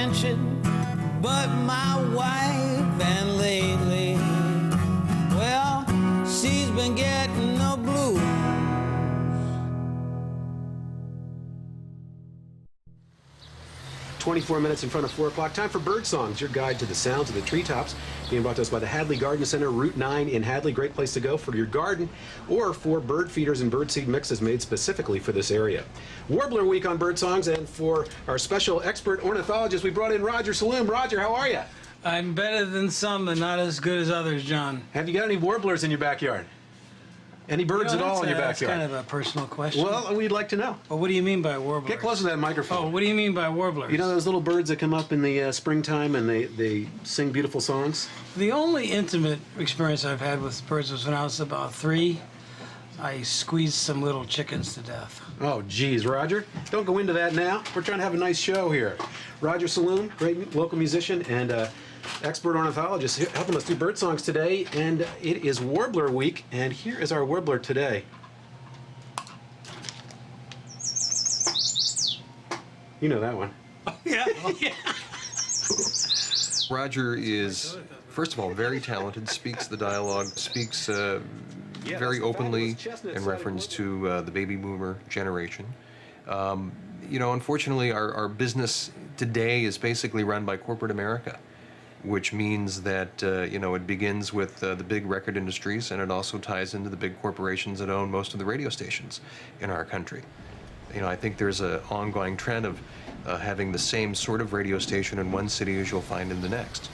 mention but my wife, and lately, well, she's been getting the blues. 24 minutes in front of 4 o'clock. Time for Bird Songs, your guide to the sounds of the treetops. Being brought to us by the Hadley Garden Center, Route 9 in Hadley. Great place to go for your garden or for bird feeders and birdseed mixes made specifically for this area. Warbler Week on Bird Songs, and for our special expert ornithologist, we brought in Roger Saloum. Roger, how are you? I'm better than some and not as good as others, John. Have you got any warblers in your backyard? Any birds at all in your backyard? That's kind of a personal question. Well, we'd like to know. Well, what do you mean by warblers? Get close to that microphone. Oh, what do you mean by warblers? You know those little birds that come up in the springtime and they sing beautiful songs? The only intimate experience I've had with birds was when I was about 3. I squeezed some little chickens to death. Oh, geez, Roger. Don't go into that now. We're trying to have a nice show here. Roger Saloum, great local musician and expert ornithologist, helping us do bird songs today. And it is Warbler Week, and here is our warbler today. You know that one. Yeah. Roger is, first of all, very talented, speaks the dialogue, speaks very openly in reference to the baby boomer generation. You know, unfortunately, our business today is basically run by corporate America, which means that, you know, it begins with the big record industries, and it also ties into the big corporations that own most of the radio stations in our country. You know, I think there's an ongoing trend of having the same sort of radio station in one city as you'll find in the next.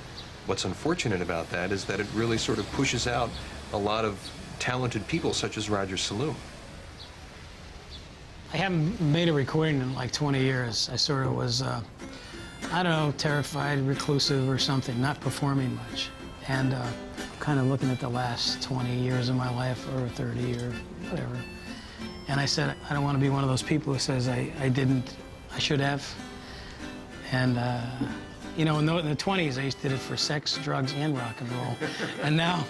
What's unfortunate about that is that it really sort of pushes out a lot of talented people such as Roger Saloum. I haven't made a recording in like 20 years. I sort of was, I don't know, terrified, reclusive or something, not performing much. And kind of looking at the last 20 years of my life, or 30 or whatever. And I said, I don't want to be one of those people who says I should have. And, you know, in the 20s, I did it for sex, drugs, and rock and roll. And now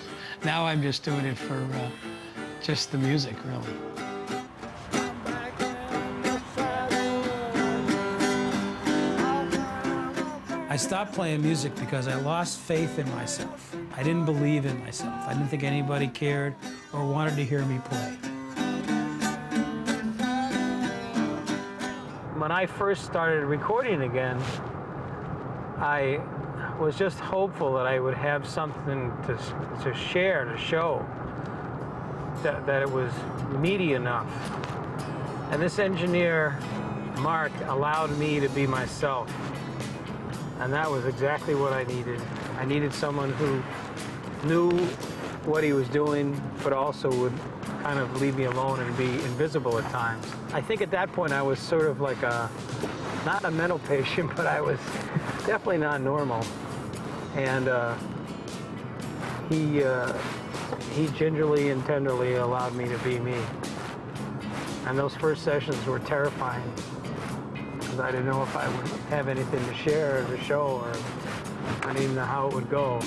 I'm just doing it for just the music, really. I stopped playing music because I lost faith in myself. I didn't believe in myself. I didn't think anybody cared or wanted to hear me play. When I first started recording again, I was just hopeful that I would have something to share, to show, that it was meaty enough. And this engineer, Mark, allowed me to be myself. And that was exactly what I needed. I needed someone who knew what he was doing, but also would kind of leave me alone and be invisible at times. I think at that point I was sort of like not a mental patient, but I was definitely not normal. And he gingerly and tenderly allowed me to be me. And those first sessions were terrifying, because I didn't know if I would have anything to share or to show, or I didn't even know how it would go.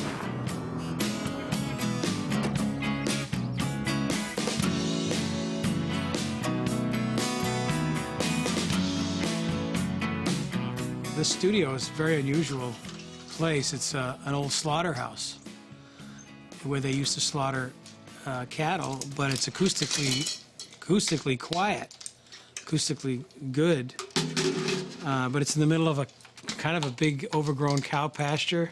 This studio is a very unusual place. It's an old slaughterhouse where they used to slaughter cattle, but it's acoustically quiet, acoustically good. But it's in the middle of a kind of a big overgrown cow pasture,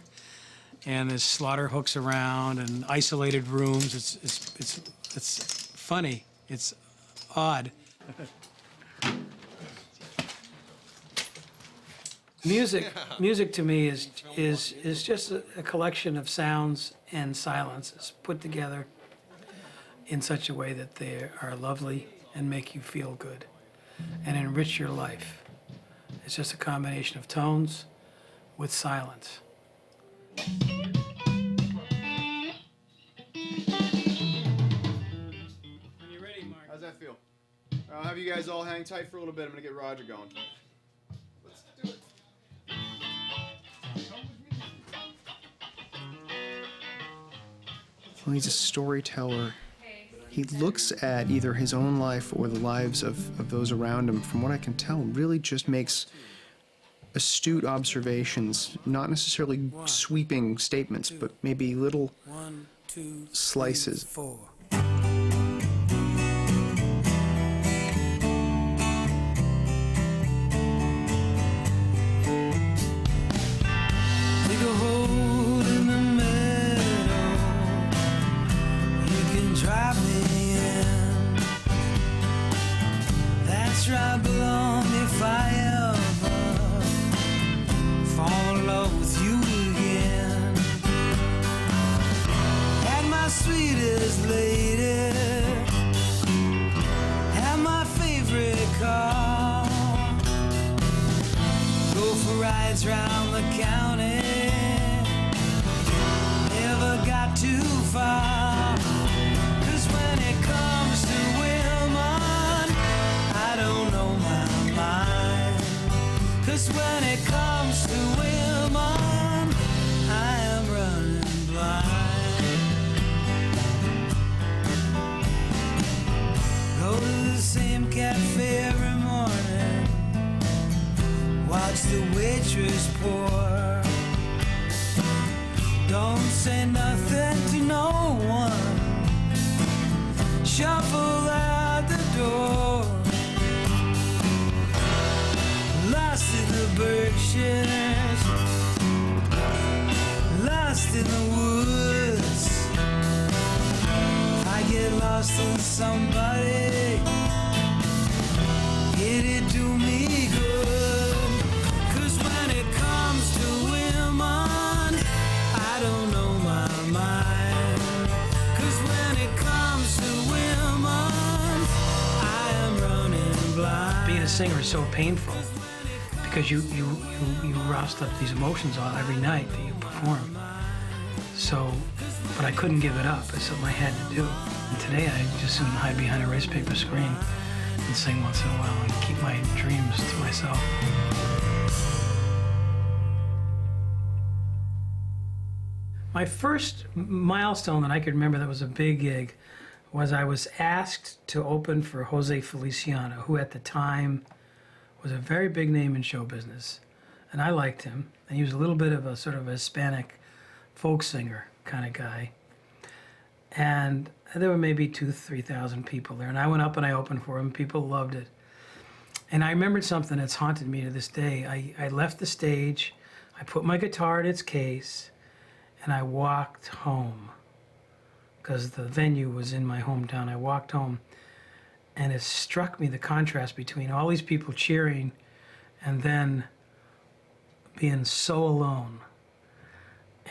and there's slaughter hooks around and isolated rooms. It's funny. It's odd. Music to me is just a collection of sounds and silences put together in such a way that they are lovely and make you feel good and enrich your life. It's just a combination of tones with silence. When you're ready, Mark. How's that feel? I'll have you guys all hang tight for a little bit. I'm gonna get Roger going. Let's do it. Well, he's a storyteller. He looks at either his own life or the lives of those around him, from what I can tell, really just makes astute observations, not necessarily sweeping statements, but maybe little slices. Take a hold in the middle. You can drive me in. That's right, below me, fire above. Fall in love with you again. At my sweetest lady, at my favorite car. Go for rides round the county. Never got too far. 'Cause when it comes to women, I don't know my mind. 'Cause when it comes to women, I am running blind. Go to the same cafe every morning. Watch the waitress pour. Don't say nothing to no one. Shuffle out the door. Lost in the Berkshires. Lost in the woods. I get lost in somebody. It'd do me good. 'Cause when it comes to women, I don't know my mind. 'Cause when it comes to women, I am running blind. Being a singer is so painful because you roust up these emotions all every night that you perform. So, but I couldn't give it up. It's something I had to do. And today I just soon hide behind a race paper screen and sing once in a while and keep my dreams to myself. My first milestone that I could remember that was a big gig was I was asked to open for Jose Feliciano, who at the time was a very big name in show business. And I liked him. And he was a little bit of a sort of a Hispanic folk singer kind of guy. And there were maybe 2,000-3,000 people there. And I went up and I opened for him. People loved it. And I remembered something that's haunted me to this day. I left the stage, I put my guitar in its case, and I walked home because the venue was in my hometown. I walked home, and it struck me the contrast between all these people cheering and then being so alone.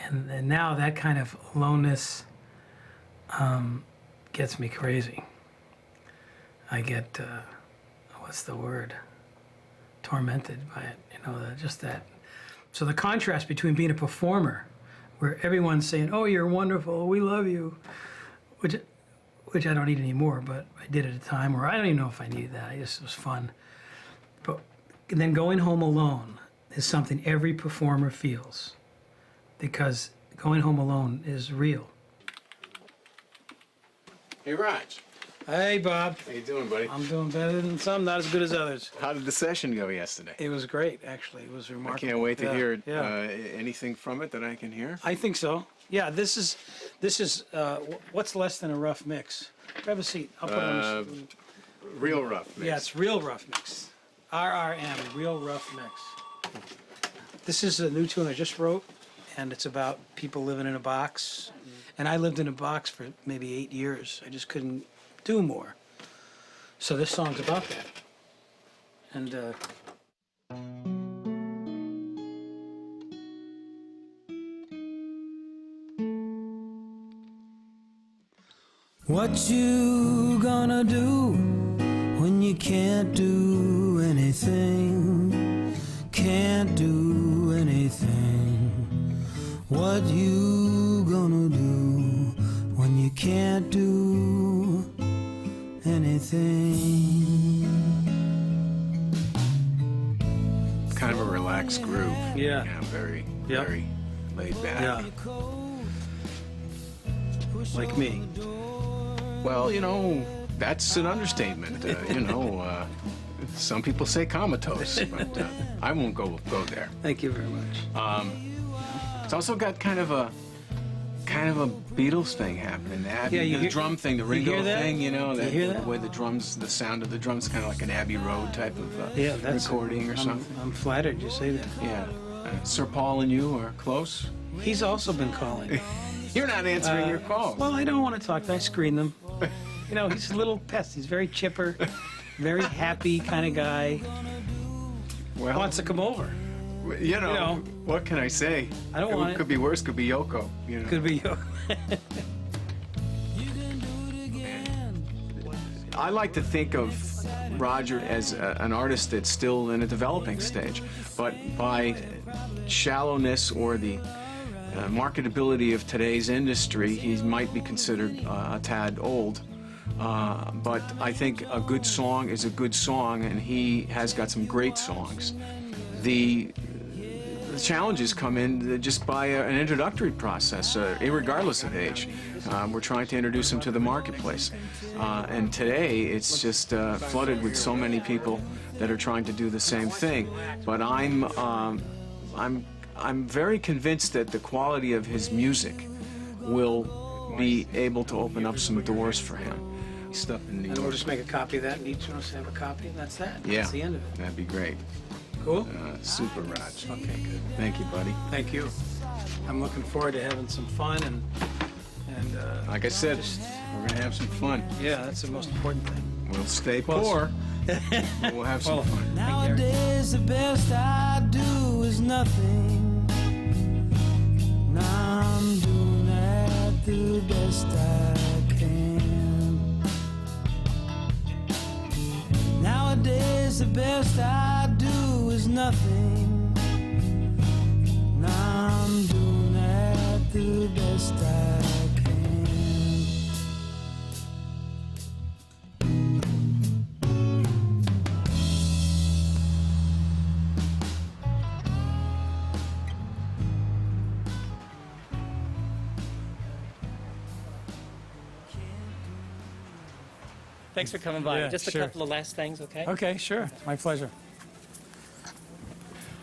And now that kind of aloneness gets me crazy. I get, what's the word? Tormented by it, just that. So the contrast between being a performer, where everyone's saying, "Oh, you're wonderful, we love you," which I don't need anymore, but I did at a time, or I don't even know if I needed that. It was fun. But then going home alone is something every performer feels, because going home alone is real. Hey, Raj. Hey, Bob. How you doing, buddy? I'm doing better than some, not as good as others. How did the session go yesterday? It was great, actually. It was remarkable. I can't wait to hear Yeah. anything from it that I can hear. I think so. Yeah, this is what's less than a rough mix. Grab a seat. I'll put it on. Real rough mix. Yeah, it's real rough mix. RRM, real rough mix. This is a new tune I just wrote, and it's about people living in a box. And I lived in a box for maybe 8 years. I just couldn't do more. So this song's about that. And What you gonna do when you can't do anything? Can't do anything. What you gonna do when you can't do anything? It's kind of a relaxed groove. Yeah. Very laid back. yeah, like me. Well, that's an understatement. Some people say comatose, but I won't go there. Thank you very much. It's also got kind of a Beatles thing happening. Yeah, you the hear- drum thing, the you Ringo hear that? thing, you know, You that, hear that? the way the sound of the drums, kind of like an Abbey Road type of Yeah, that's recording or something. I'm flattered you say that. Yeah. Sir Paul and you are close. He's also been calling. You're not answering your calls. Well, I don't want to talk. I screen them. You know, he's a little pest. He's very chipper, very happy kind of guy. Well, Wants to come over. you know, know. what can I say? I don't want it. Could be worse. Could be Yoko. You know. Could be you. I like to think of Roger as an artist that's still in a developing stage, but by shallowness or the marketability of today's industry, he might be considered a tad old. But I think a good song is a good song, and he has got some great songs. The challenges come in just by an introductory process, irregardless of age. We're trying to introduce him to the marketplace. And today, it's just flooded with so many people that are trying to do the same thing. But I'm very convinced that the quality of his music will be able to open up some doors for him. Stuff in New And we'll York. just make a copy of that, and each of us have a copy, and that's that. Yeah, That's the end of it. that'd be great. Cool? Super, Raj. Okay, good. Thank you, buddy. Thank you. I'm looking forward to having some fun, and Like I said, we're gonna have some fun. yeah, that's the most important thing. We'll stay Close. poor, but we'll have some Well, fun. Nowadays the best I do is nothing. Now I'm doing at the best I can. Nowadays the best I do is nothing. Now I'm doing at the best I can. Thanks for coming by. Yeah, Just a sure. couple of last things, okay? Okay, sure. My pleasure.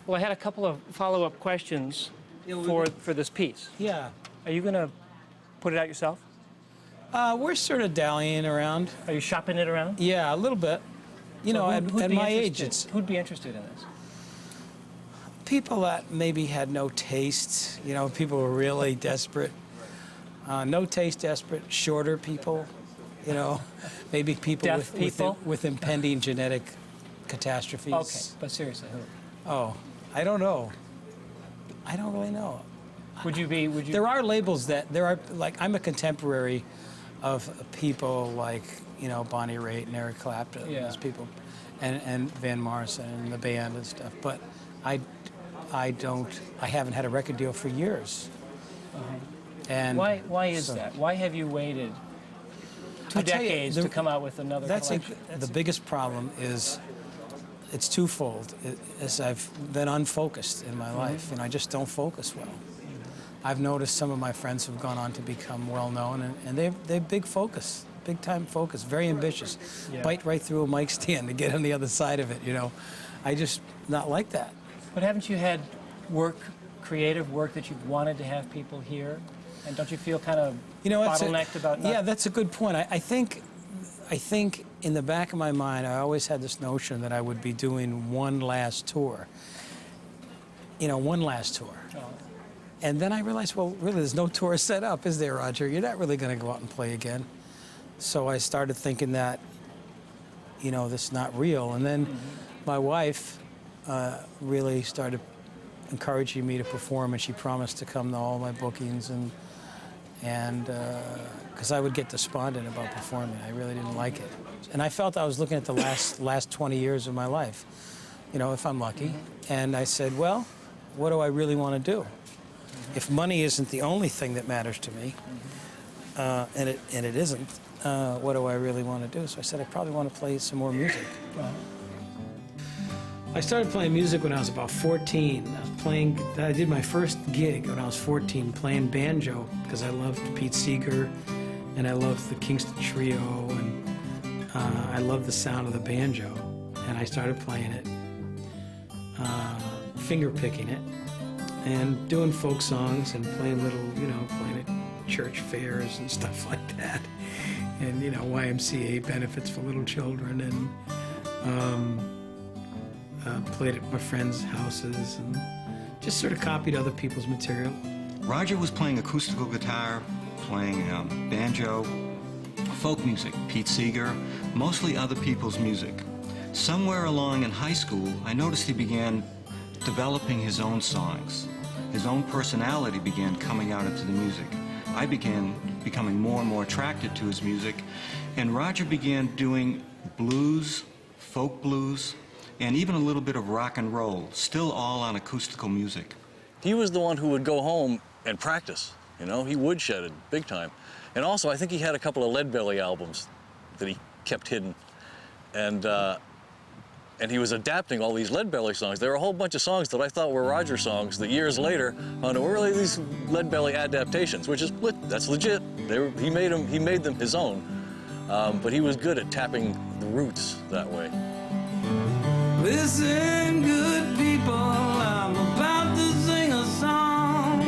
Well, I had a couple of follow-up questions for this piece. Yeah. Are you going to put it out yourself? We're sort of dallying around. Are you shopping it around? Yeah, a little bit. You know, Who'd at be my age, interested? it's Who'd be interested in this? people that maybe had no taste. You know, people were really desperate. No taste, desperate, shorter people. You know, maybe people Deaf people? with impending genetic catastrophes. Okay, but seriously, who? Oh, I don't know. I don't really know. Would you? There are labels that like I'm a contemporary of people like, you know, Bonnie Raitt and Eric Clapton, Yeah. those people, and Van Morrison and the band and stuff. But I haven't had a record deal for years. And Why is so- that? Why have you waited 2 I'll tell you, decades to come out with another That's collection? the biggest problem is it's twofold. As I've been unfocused in my life, and I just don't focus well. I've noticed some of my friends have gone on to become well known, and they've big focus, big time focus, very ambitious. Yeah. Bite right through a mic stand to get on the other side of it. You know, I just not like that. But haven't you had creative work that you've wanted to have people hear? And don't you feel kind of bottlenecked about not? Yeah, that's a good point. I think in the back of my mind, I always had this notion that I would be doing one last tour. You know, one last tour. Oh. And then I realized, well, really, there's no tour set up, is there, Roger? You're not really going to go out and play again. So I started thinking that, you know, this is not real. And then my wife really started encouraging me to perform, and she promised to come to all my bookings, and because I would get despondent about performing. I really didn't like it. And I felt I was looking at the last 20 years of my life, you know, if I'm lucky. And I said, well, what do I really want to do? If money isn't the only thing that matters to me, and it isn't, what do I really want to do? So I said, I probably want to play some more music. I started playing music when I was about 14. I did my first gig when I was 14, playing banjo, because I loved Pete Seeger, and I loved the Kingston Trio, and I loved the sound of the banjo. and I started playing it, finger picking it, and doing folk songs and playing little, playing at church fairs and stuff like that, and YMCA benefits for little children, and played at my friends' houses and just sort of copied other people's material. Roger was playing acoustical guitar, playing banjo, folk music, Pete Seeger, mostly other people's music. Somewhere along in high school, I noticed he began developing his own songs. His own personality began coming out into the music. I began becoming more and more attracted to his music, and Roger began doing blues, folk blues, and even a little bit of rock and roll, still all on acoustical music. He was the one who would go home and practice, he woodshed it big time. And also, I think he had a couple of Leadbelly albums that he kept hidden. And he was adapting all these Leadbelly songs. There were a whole bunch of songs that I thought were Roger songs that years later, were really these Leadbelly adaptations, which is, that's legit. He made them his own. But he was good at tapping the roots that way. Listen, good people, I'm about to sing a song.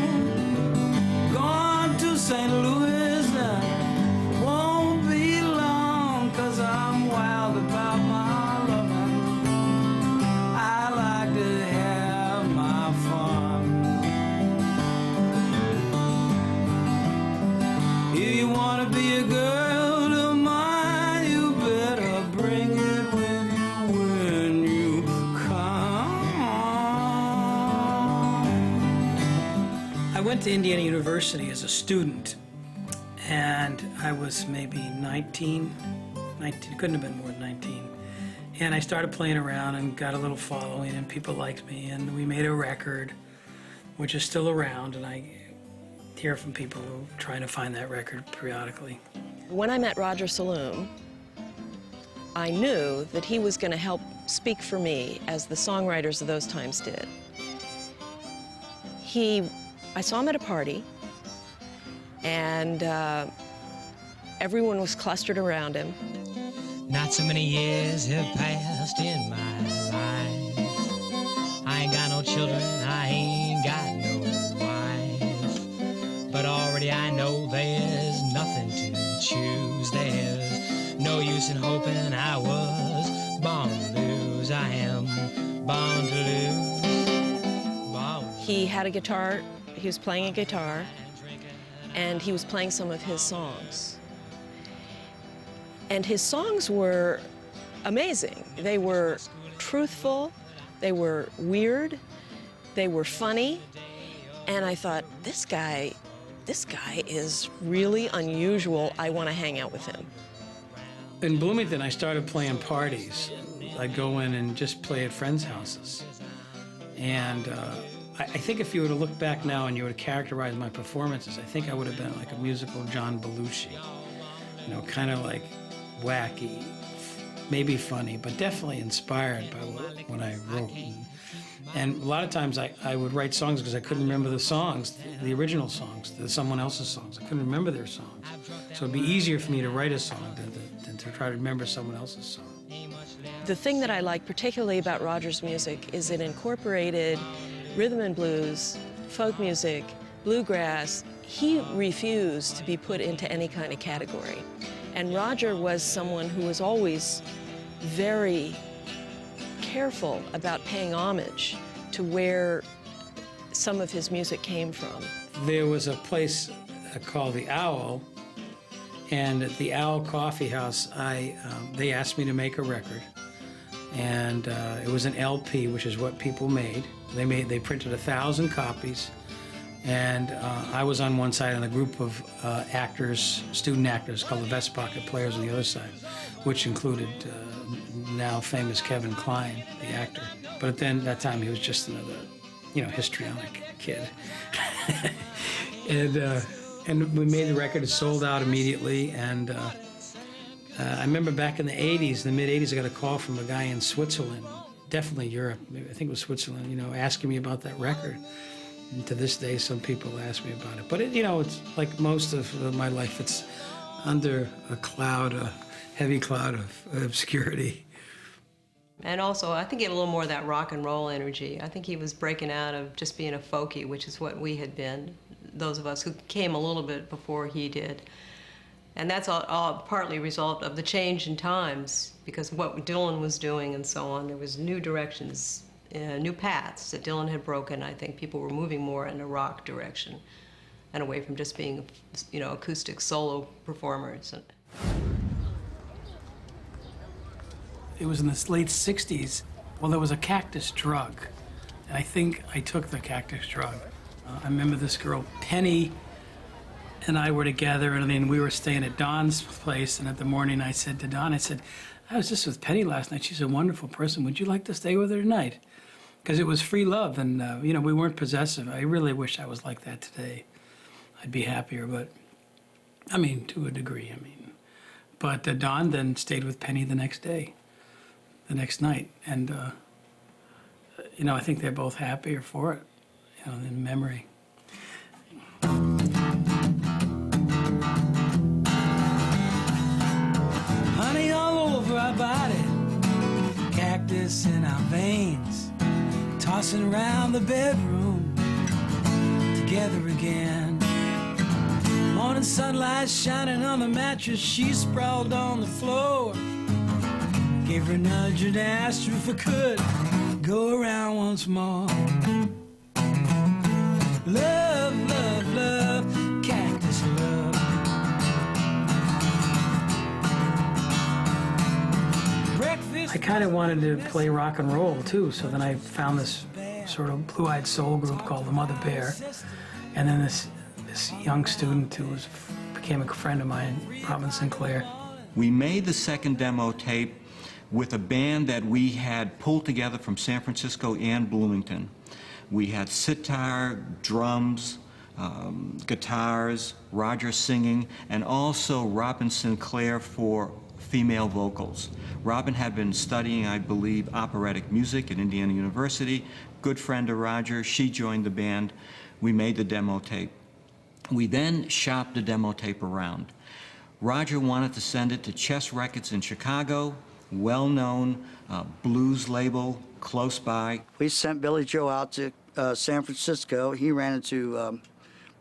Going to St. Louis, and won't be long, 'cause I'm wild about my loving. I like to have my fun. If you want to be a girl of mine, you better bring it with you when you come. I went to Indiana University as a student, and I was maybe 19, couldn't have been more than 19. And I started playing around and got a little following, and people liked me, and we made a record, which is still around, and I hear from people who are trying to find that record periodically. When I met Roger Saloum, I knew that he was going to help speak for me as the songwriters of those times did. I saw him at a party, and everyone was clustered around him. Not so many years have passed in my life. I ain't got no children, I ain't got no wife. But already I know there's nothing to choose. There's no use in hoping I was born to lose. I am born to lose. He had a guitar, he was playing a guitar, and he was playing some of his songs. And his songs were amazing. They were truthful, they were weird, they were funny, and I thought, this guy is really unusual. I want to hang out with him. In Bloomington, I started playing parties. I'd go in and just play at friends' houses. And I think if you were to look back now and you were to characterize my performances, I think I would have been like a musical John Belushi. Kind of like wacky, maybe funny, but definitely inspired by what I wrote. And a lot of times I would write songs because I couldn't remember the songs, the original songs, someone else's songs. I couldn't remember their songs. So it'd be easier for me to write a song than to try to remember someone else's song. The thing that I like particularly about Roger's music is it incorporated rhythm and blues, folk music, bluegrass. He refused to be put into any kind of category. And Roger was someone who was always very careful about paying homage to where some of his music came from. There was a place called the Owl, and at the Owl Coffee House, they asked me to make a record, and it was an LP, which is what people made. They printed 1,000 copies, and I was on one side, and a group of actors, student actors, called the Vest Pocket Players on the other side, which included now famous Kevin Kline, the actor. But at that time, he was just another, histrionic kid. And we made the record. It sold out immediately, and I remember back in the 80s, the mid-80s, I got a call from a guy in Switzerland, definitely Europe, I think it was Switzerland, asking me about that record. And to this day, some people ask me about it. But, it's like most of my life, it's under a heavy cloud of obscurity. And also, I think he had a little more of that rock and roll energy. I think he was breaking out of just being a folkie, which is what we had been, those of us who came a little bit before he did. And that's all partly a result of the change in times, because of what Dylan was doing and so on. There was new directions, new paths that Dylan had broken. I think people were moving more in a rock direction and away from just being, you know, acoustic solo performers. It was in the late 60s. Well, there was a cactus drug, and I think I took the cactus drug. I remember this girl, Penny, and I were together, and then we were staying at Don's place, and at the morning I said to Don, I said, I was just with Penny last night. She's a wonderful person. Would you like to stay with her tonight? Because it was free love, and you know, we weren't possessive. I really wish I was like that today. I'd be happier, but I mean, to a degree, I mean. But Don then stayed with Penny the next night, and you know, I think they're both happier for it, you know, in memory. Honey all over our body, cactus in our veins, tossing around the bedroom, together again. Morning sunlight shining on the mattress, she sprawled on the floor. Gave her a nudge and asked her if I could go around once more. Love, love, love, cactus love. I kind of wanted to play rock and roll too, so then I found this sort of blue-eyed soul group called the Mother Bear, and then this young student who became a friend of mine, Robin Sinclair. We made the second demo tape with a band that we had pulled together from San Francisco and Bloomington. We had sitar, drums, guitars, Roger singing, and also Robin Sinclair for female vocals. Robin had been studying, I believe, operatic music at Indiana University. Good friend of Roger. She joined the band. We made the demo tape. We then shopped the demo tape around. Roger wanted to send it to Chess Records in Chicago, well-known blues label close by. We sent Billy Joe out to San Francisco. He ran into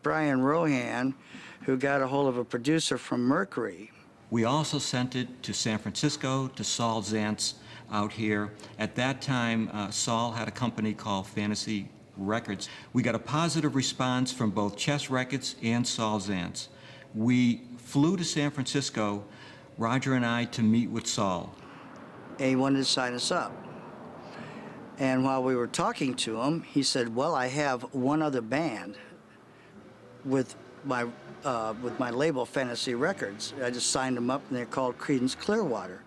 Brian Rohan, who got a hold of a producer from Mercury. We also sent it to San Francisco, to Saul Zantz out here. At that time, Saul had a company called Fantasy Records. We got a positive response from both Chess Records and Saul Zantz. We flew to San Francisco, Roger and I, to meet with Saul. And he wanted to sign us up. And while we were talking to him, he said, well, I have one other band with my label, Fantasy Records. I just signed them up, and they're called Creedence Clearwater.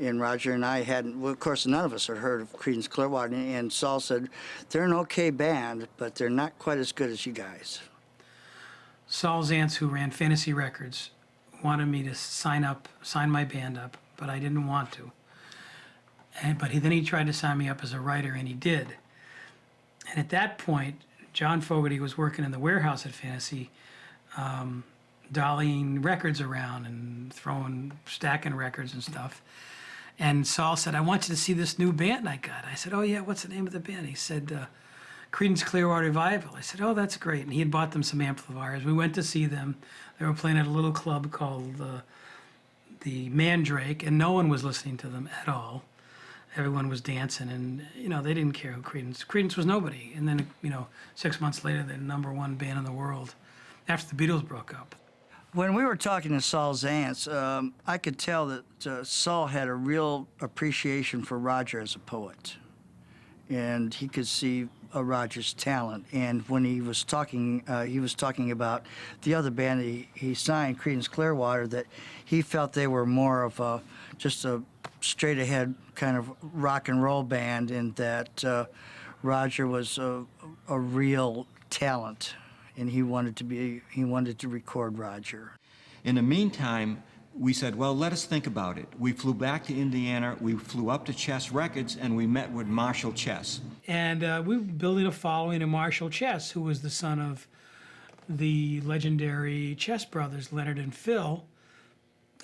And Roger and I hadn't, well, of course, none of us had heard of Creedence Clearwater. And Saul said, they're an okay band, but they're not quite as good as you guys. Saul Zantz, who ran Fantasy Records, wanted me to sign my band up, but I didn't want to. But then he tried to sign me up as a writer, and he did. And at that point, John Fogerty was working in the warehouse at Fantasy, dollying records around and stacking records and stuff. And Saul said, I want you to see this new band I got. I said, oh yeah, what's the name of the band? He said, Creedence Clearwater Revival. I said, oh, that's great. And he had bought them some amplifiers. We went to see them. They were playing at a little club called the Mandrake, and no one was listening to them at all. Everyone was dancing, and, you know, they didn't care who Creedence was nobody. And then, you know, 6 months later, they're the #1 band in the world after the Beatles broke up. When we were talking to Saul Zantz, I could tell that Saul had a real appreciation for Roger as a poet. And he could see Roger's talent. And when he was talking about the other band he signed, Creedence Clearwater, that he felt they were more of just a straight-ahead kind of rock and roll band, and that Roger was a real talent, and he wanted to record Roger. In the meantime, we said, well, let us think about it. We flew back to Indiana, we flew up to Chess Records, and we met with Marshall Chess. And we were building a following of Marshall Chess, who was the son of the legendary Chess brothers, Leonard and Phil.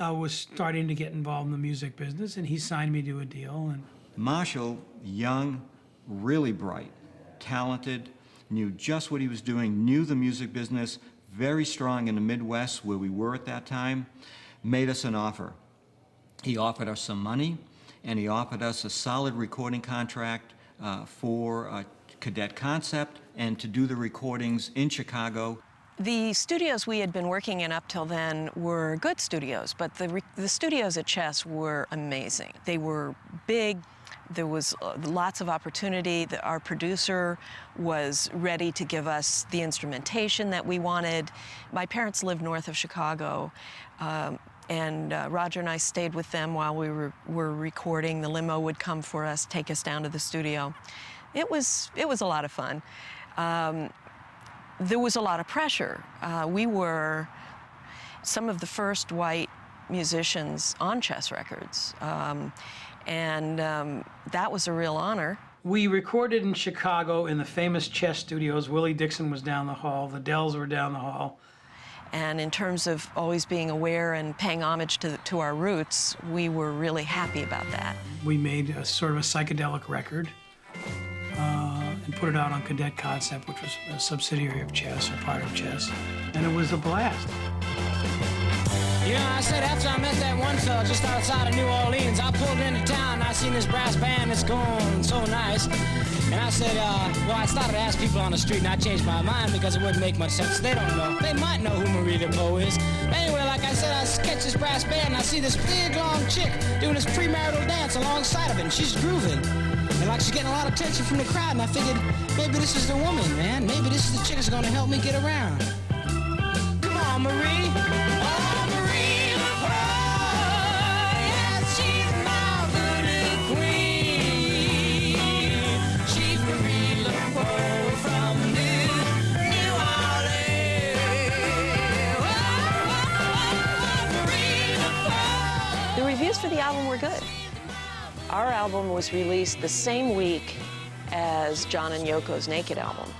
I was starting to get involved in the music business, and he signed me to a deal, and Marshall, young, really bright, talented, knew just what he was doing, knew the music business, very strong in the Midwest where we were at that time, made us an offer. He offered us some money, and he offered us a solid recording contract for Cadet Concept and to do the recordings in Chicago. The studios we had been working in up till then were good studios, but the studios at Chess were amazing. They were big. There was lots of opportunity. Our producer was ready to give us the instrumentation that we wanted. My parents lived north of Chicago, and Roger and I stayed with them while we were recording. The limo would come for us, take us down to the studio. It was a lot of fun. There was a lot of pressure. We were some of the first white musicians on Chess Records, and that was a real honor. We recorded in Chicago in the famous Chess studios. Willie Dixon was down the hall, the Dells were down the hall. And in terms of always being aware and paying homage to our roots, we were really happy about that. We made a sort of a psychedelic record. And put it out on Cadet Concept, which was a subsidiary of Chess, or part of Chess, and it was a blast. You know, I said after I met that one fella just outside of New Orleans, I pulled into town and I seen this brass band that's going so nice. And I said, well, I started to ask people on the street, and I changed my mind because it wouldn't make much sense. They don't know. They might know who Marie Laveau is. Anyway, like I said, I catch this brass band and I see this big, long chick doing this premarital dance alongside of it, and she's grooving. And like she's getting a lot of attention from the crowd, and I figured, maybe this is the woman, man. Maybe this is the chick that's gonna help me get around. Come on, Marie. Oh, Marie Laveau, yes, she's my voodoo queen. She's Marie Laveau from New Orleans. Marie Laveau. The reviews for the album were good. Our album was released the same week as John and Yoko's Naked album.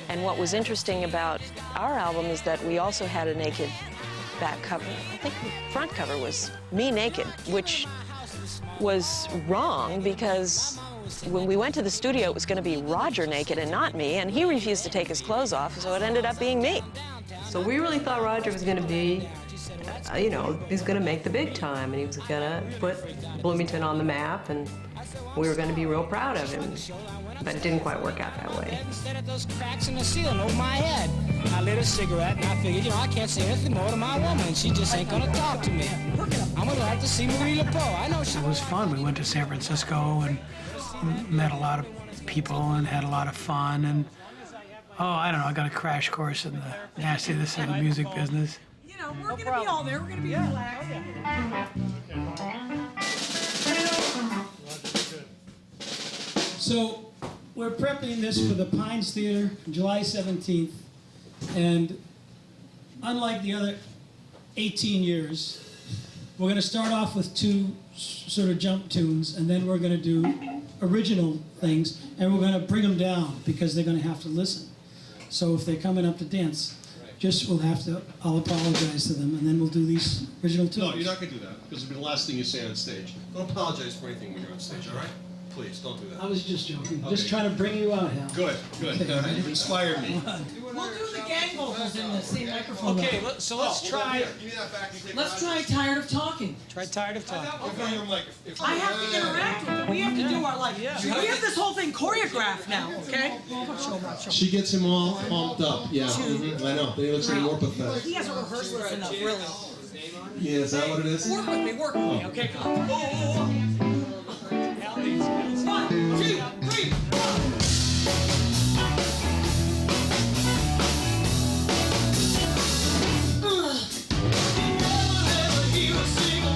And what was interesting about our album is that we also had a naked back cover. I think the front cover was me naked, which was wrong because when we went to the studio, it was going to be Roger naked and not me, and he refused to take his clothes off, so it ended up being me. So we really thought Roger was going to be, you know, he's going to make the big time, and he was going to put Bloomington on the map, and we were going to be real proud of him. But it didn't quite work out that way. Instead of those cracks in the ceiling over my head, I lit a cigarette and I figured, you know, I can't say anything more to my woman. She just ain't gonna talk to me. I'm gonna have to see Marie Laveau. I know she. It was fun. We went to San Francisco and met a lot of people and had a lot of fun. And oh, I don't know, I got a crash course in the nastiness of the music business. You know, we're gonna be all there. We're gonna be relaxed. So, we're prepping this for the Pines Theater, July 17th, and unlike the other 18 years, we're going to start off with two sort of jump tunes, and then we're going to do original things, and we're going to bring them down because they're going to have to listen. So if they're coming up to dance, I'll apologize to them, and then we'll do these original tunes. No, you're not going to do that, because it'll be the last thing you say on stage. Don't apologize for anything when you're on stage, all right? Please, don't do that. I was just joking. Okay. Just trying to bring you out, Hal. Good. Okay. You've inspired me. We'll do the gang vocals in the same microphone. Okay, so let's try. Give me that back and take Let's try Tired of Talking. Try Tired of Talking. Okay, your mic. I have to interact with them. We have to do our life. We have this whole thing choreographed now, okay? She gets him all pumped up. Yeah, I know. They look even more pathetic. He hasn't rehearsed this enough, really. Yeah, is that what it is? Work with me, okay? Come on. 1, 2, 3, 4. Yeah.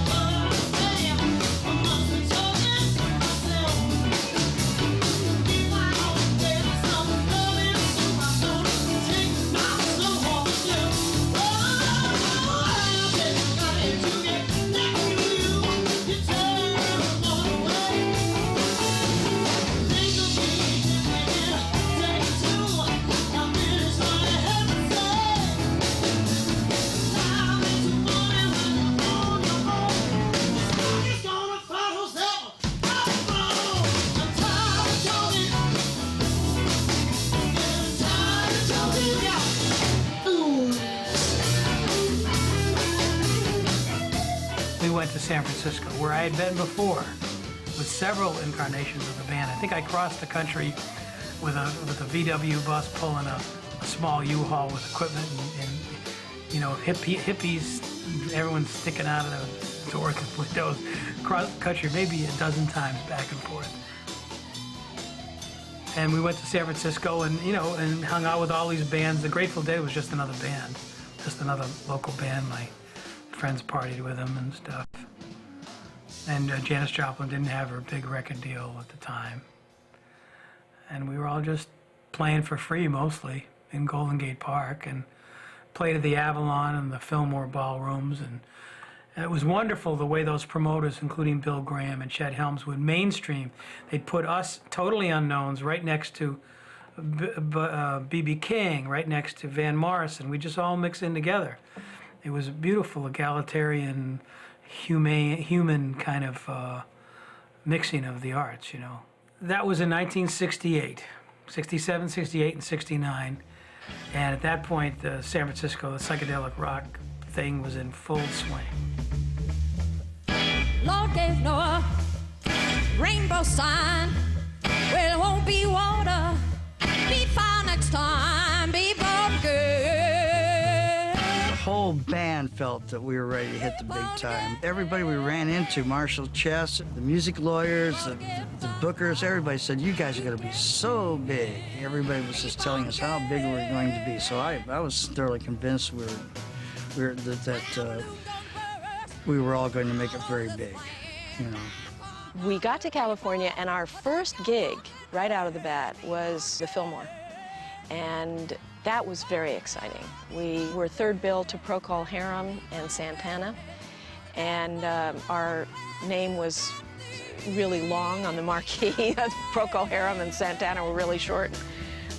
we went to San Francisco, where I had been before with several incarnations of the band. I think I crossed the country with a VW bus pulling a small U-Haul with equipment and you know, hippies, everyone's sticking out of the doors and windows across the country, maybe a dozen times back and forth. And we went to San Francisco and, you know, and hung out with all these bands. The Grateful Dead was just another band, just another local band. My friends partied with them and stuff. And Janis Joplin didn't have her big record deal at the time. And we were all just playing for free mostly in Golden Gate Park and played at the Avalon and the Fillmore ballrooms. And it was wonderful the way those promoters, including Bill Graham and Chet Helms, would mainstream. They'd put us totally unknowns right next to B.B. King, right next to Van Morrison. We just all mix in together. It was a beautiful, egalitarian, human kind of mixing of the arts, you know. That was in 1968, 67, 68, and 69. And at that point, San Francisco, the psychedelic rock thing was in full swing. Lord gave Noah rainbow sign. Well, it won't be water. Be fine next time. Be born good. The whole band felt that we were ready to hit the big time. Everybody we ran into, Marshall Chess, the music lawyers, the bookers, everybody said, you guys are going to be so big. Everybody was just telling us how big we were going to be. So I was thoroughly convinced that we were all going to make it very big, you know. We got to California, and our first gig right out of the bat was the Fillmore. And that was very exciting. We were third bill to Procol Harum and Santana, and our name was really long on the marquee. Procol Harum and Santana were really short.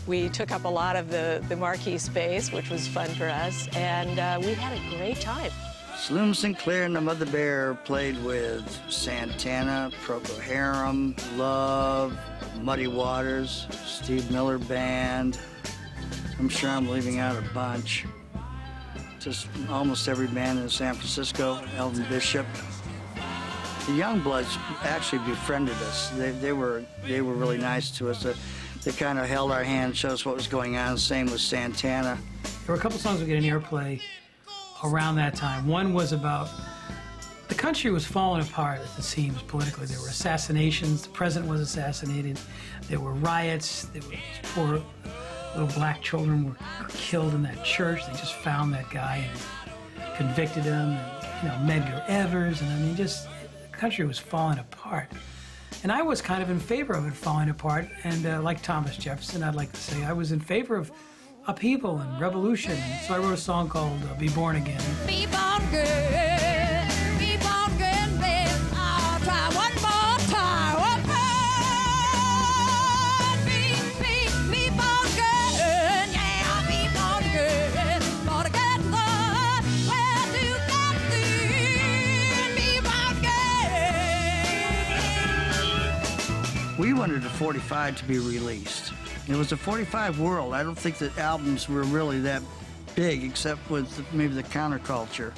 We took up a lot of the marquee space, which was fun for us, and we had a great time. Saloom Sinclair and the Mother Bear played with Santana, Procol Harum, Love, Muddy Waters, Steve Miller Band. I'm sure I'm leaving out a bunch. Just almost every band in San Francisco, Elvin Bishop. The Youngbloods actually befriended us. They were really nice to us. They kind of held our hand, showed us what was going on. Same with Santana. There were a couple songs we get an airplay around that time. One was about the country was falling apart at the seams politically. There were assassinations. The president was assassinated. There were riots. There were poor little black children were killed in that church. They just found that guy and convicted him. And, you know, Medgar Evers. And I mean, just the country was falling apart. And I was kind of in favor of it falling apart. And like Thomas Jefferson, I'd like to say I was in favor of upheaval and revolution. So I wrote a song called Be Born Again. Be born good. Be born good, babe. I'll try one more time. Be born good. Yeah, be born good. For the good Lord, where to get thee. Be born good. We wanted the 45 to be released. It was a 45 world. I don't think that albums were really that big, except with maybe the counterculture.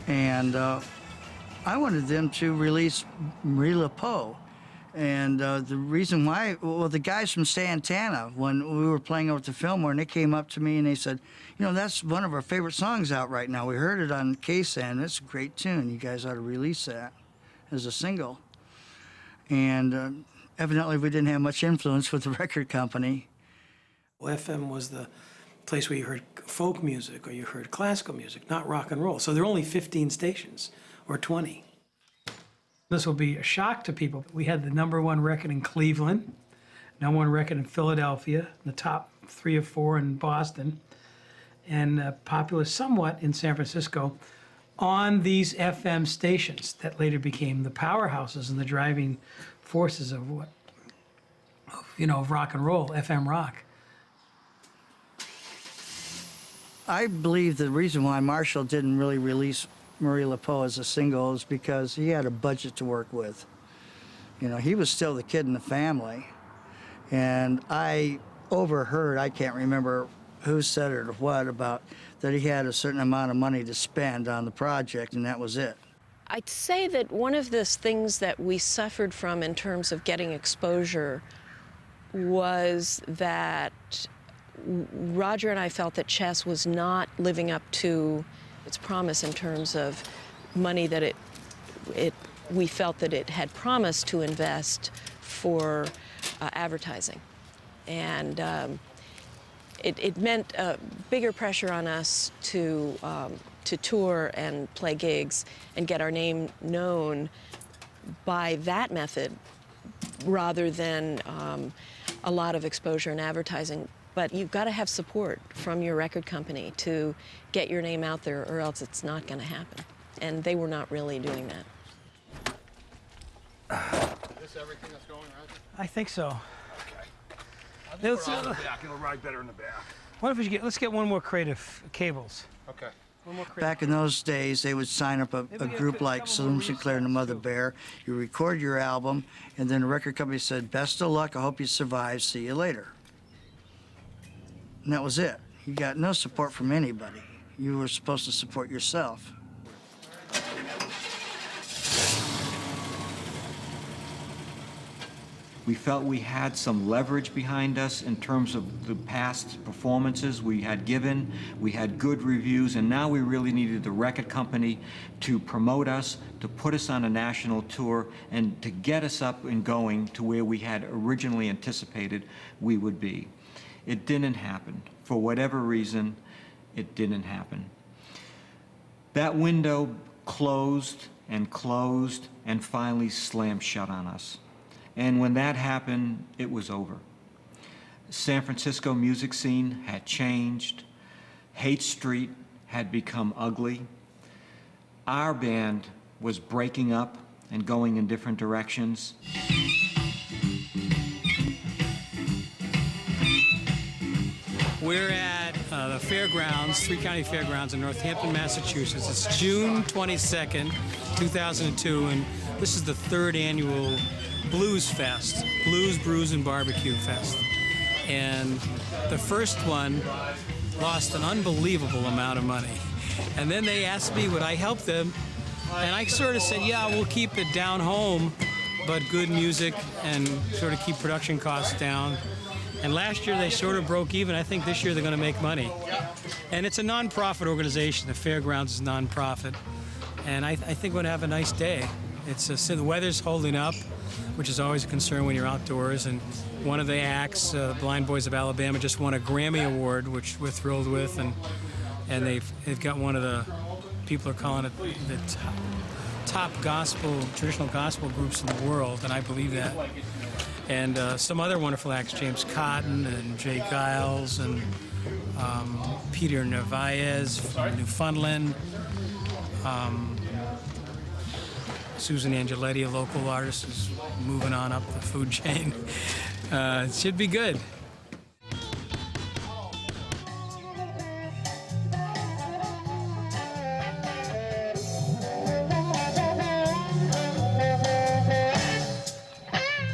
And I wanted them to release Marie Laveau. And the reason why, well, the guys from Santana, when we were playing over at the Fillmore, and they came up to me and they said, you know, that's one of our favorite songs out right now. We heard it on K-San. It's a great tune. You guys ought to release that as a single. And evidently, we didn't have much influence with the record company. Well, FM was the place where you heard folk music or you heard classical music, not rock and roll. So there were only 15 stations or 20. This will be a shock to people. We had the #1 record in Cleveland, #1 record in Philadelphia, the top 3 or 4 in Boston, and popular somewhat in San Francisco on these FM stations that later became the powerhouses and the driving forces of of rock and roll, FM rock. I believe the reason why Marshall didn't really release Marie Laveau as a single is because he had a budget to work with. You know, he was still the kid in the family. And I overheard, I can't remember who said it or what, about that he had a certain amount of money to spend on the project, and that was it. I'd say that one of the things that we suffered from in terms of getting exposure was that Roger and I felt that chess was not living up to its promise in terms of money that we felt that it had promised to invest for advertising. And it meant bigger pressure on us to tour and play gigs and get our name known by that method rather than a lot of exposure and advertising. But you've got to have support from your record company to get your name out there, or else it's not going to happen. And they were not really doing that. Is this everything that's going, Roger? I think so. I think we're all in the back. It'll ride better in the back. What if we let's get one more crate of cables. Okay. One more crate. Back in those days, they would sign up a group like Saloom, Sinclair, and the Mother Bear. You record your album, and then the record company said, "Best of luck. I hope you survive. See you later." And that was it. You got no support from anybody. You were supposed to support yourself. We felt we had some leverage behind us in terms of the past performances we had given. We had good reviews, and now we really needed the record company to promote us, to put us on a national tour, and to get us up and going to where we had originally anticipated we would be. It didn't happen. For whatever reason, it didn't happen. That window closed and finally slammed shut on us. And when that happened, it was over. San Francisco music scene had changed. Haight Street had become ugly. Our band was breaking up and going in different directions. We're at the fairgrounds, Three County Fairgrounds in Northampton, Massachusetts. It's June 22nd, 2002, and this is the third annual Blues Fest, Blues, Brews, and Barbecue Fest. And the first one lost an unbelievable amount of money. And then they asked me would I help them, and I sort of said, yeah, we'll keep it down home, but good music and sort of keep production costs down. And last year they sort of broke even. I think this year they're going to make money. And it's a non-profit organization. The fairgrounds is non-profit. And I think we're going to have a nice day. The weather's holding up, which is always a concern when you're outdoors. And one of the acts, Blind Boys of Alabama, just won a Grammy Award, which we're thrilled with. And they've got one of the, people are calling it the top traditional gospel groups in the world, and I believe that. And some other wonderful acts, James Cotton and Jay Giles and Peter Narvaez from Newfoundland. Susan Angeletti, a local artist, is moving on up the food chain. It should be good.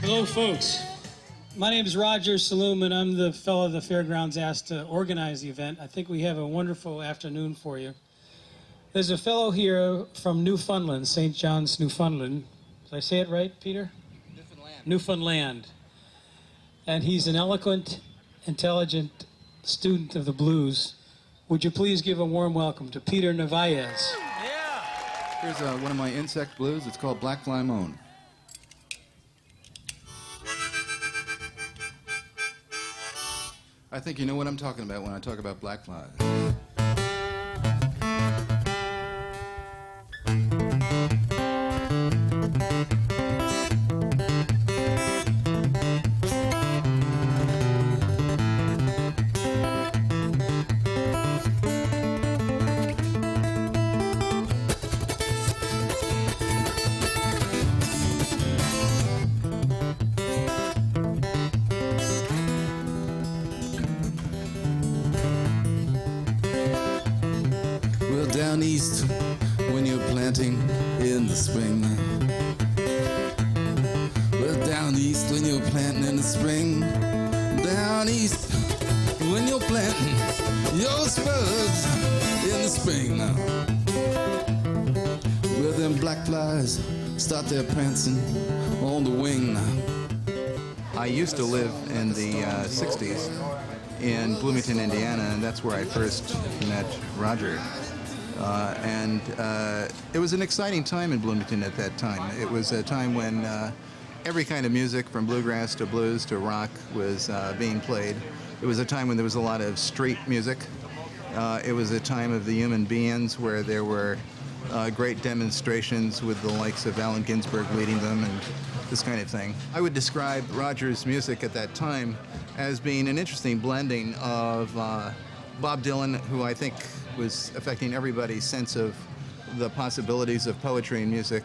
Hello, folks. My name is Roger Saloum, and I'm the fellow the fairgrounds asked to organize the event. I think we have a wonderful afternoon for you. There's a fellow here from Newfoundland, St. John's, Newfoundland. Did I say it right, Peter? Newfoundland. And he's an eloquent, intelligent student of the blues. Would you please give a warm welcome to Peter Narvaez? Here's one of my insect blues. It's called Black Fly Moan. I think you know what I'm talking about when I talk about black flies. Down east, when you're planting in the spring. Well, down east, when you're planting in the spring. Down east, when you're planting your spuds in the spring now. Well, them black flies start their prancing on the wing. I used to live in the 60s in Bloomington, Indiana, and that's where I first met Roger. And it was an exciting time in Bloomington at that time. It was a time when every kind of music, from bluegrass to blues to rock, was being played. It was a time when there was a lot of street music. It was a time of the human beings where there were great demonstrations with the likes of Allen Ginsberg leading them and this kind of thing. I would describe Roger's music at that time as being an interesting blending of Bob Dylan, who I think was affecting everybody's sense of the possibilities of poetry and music,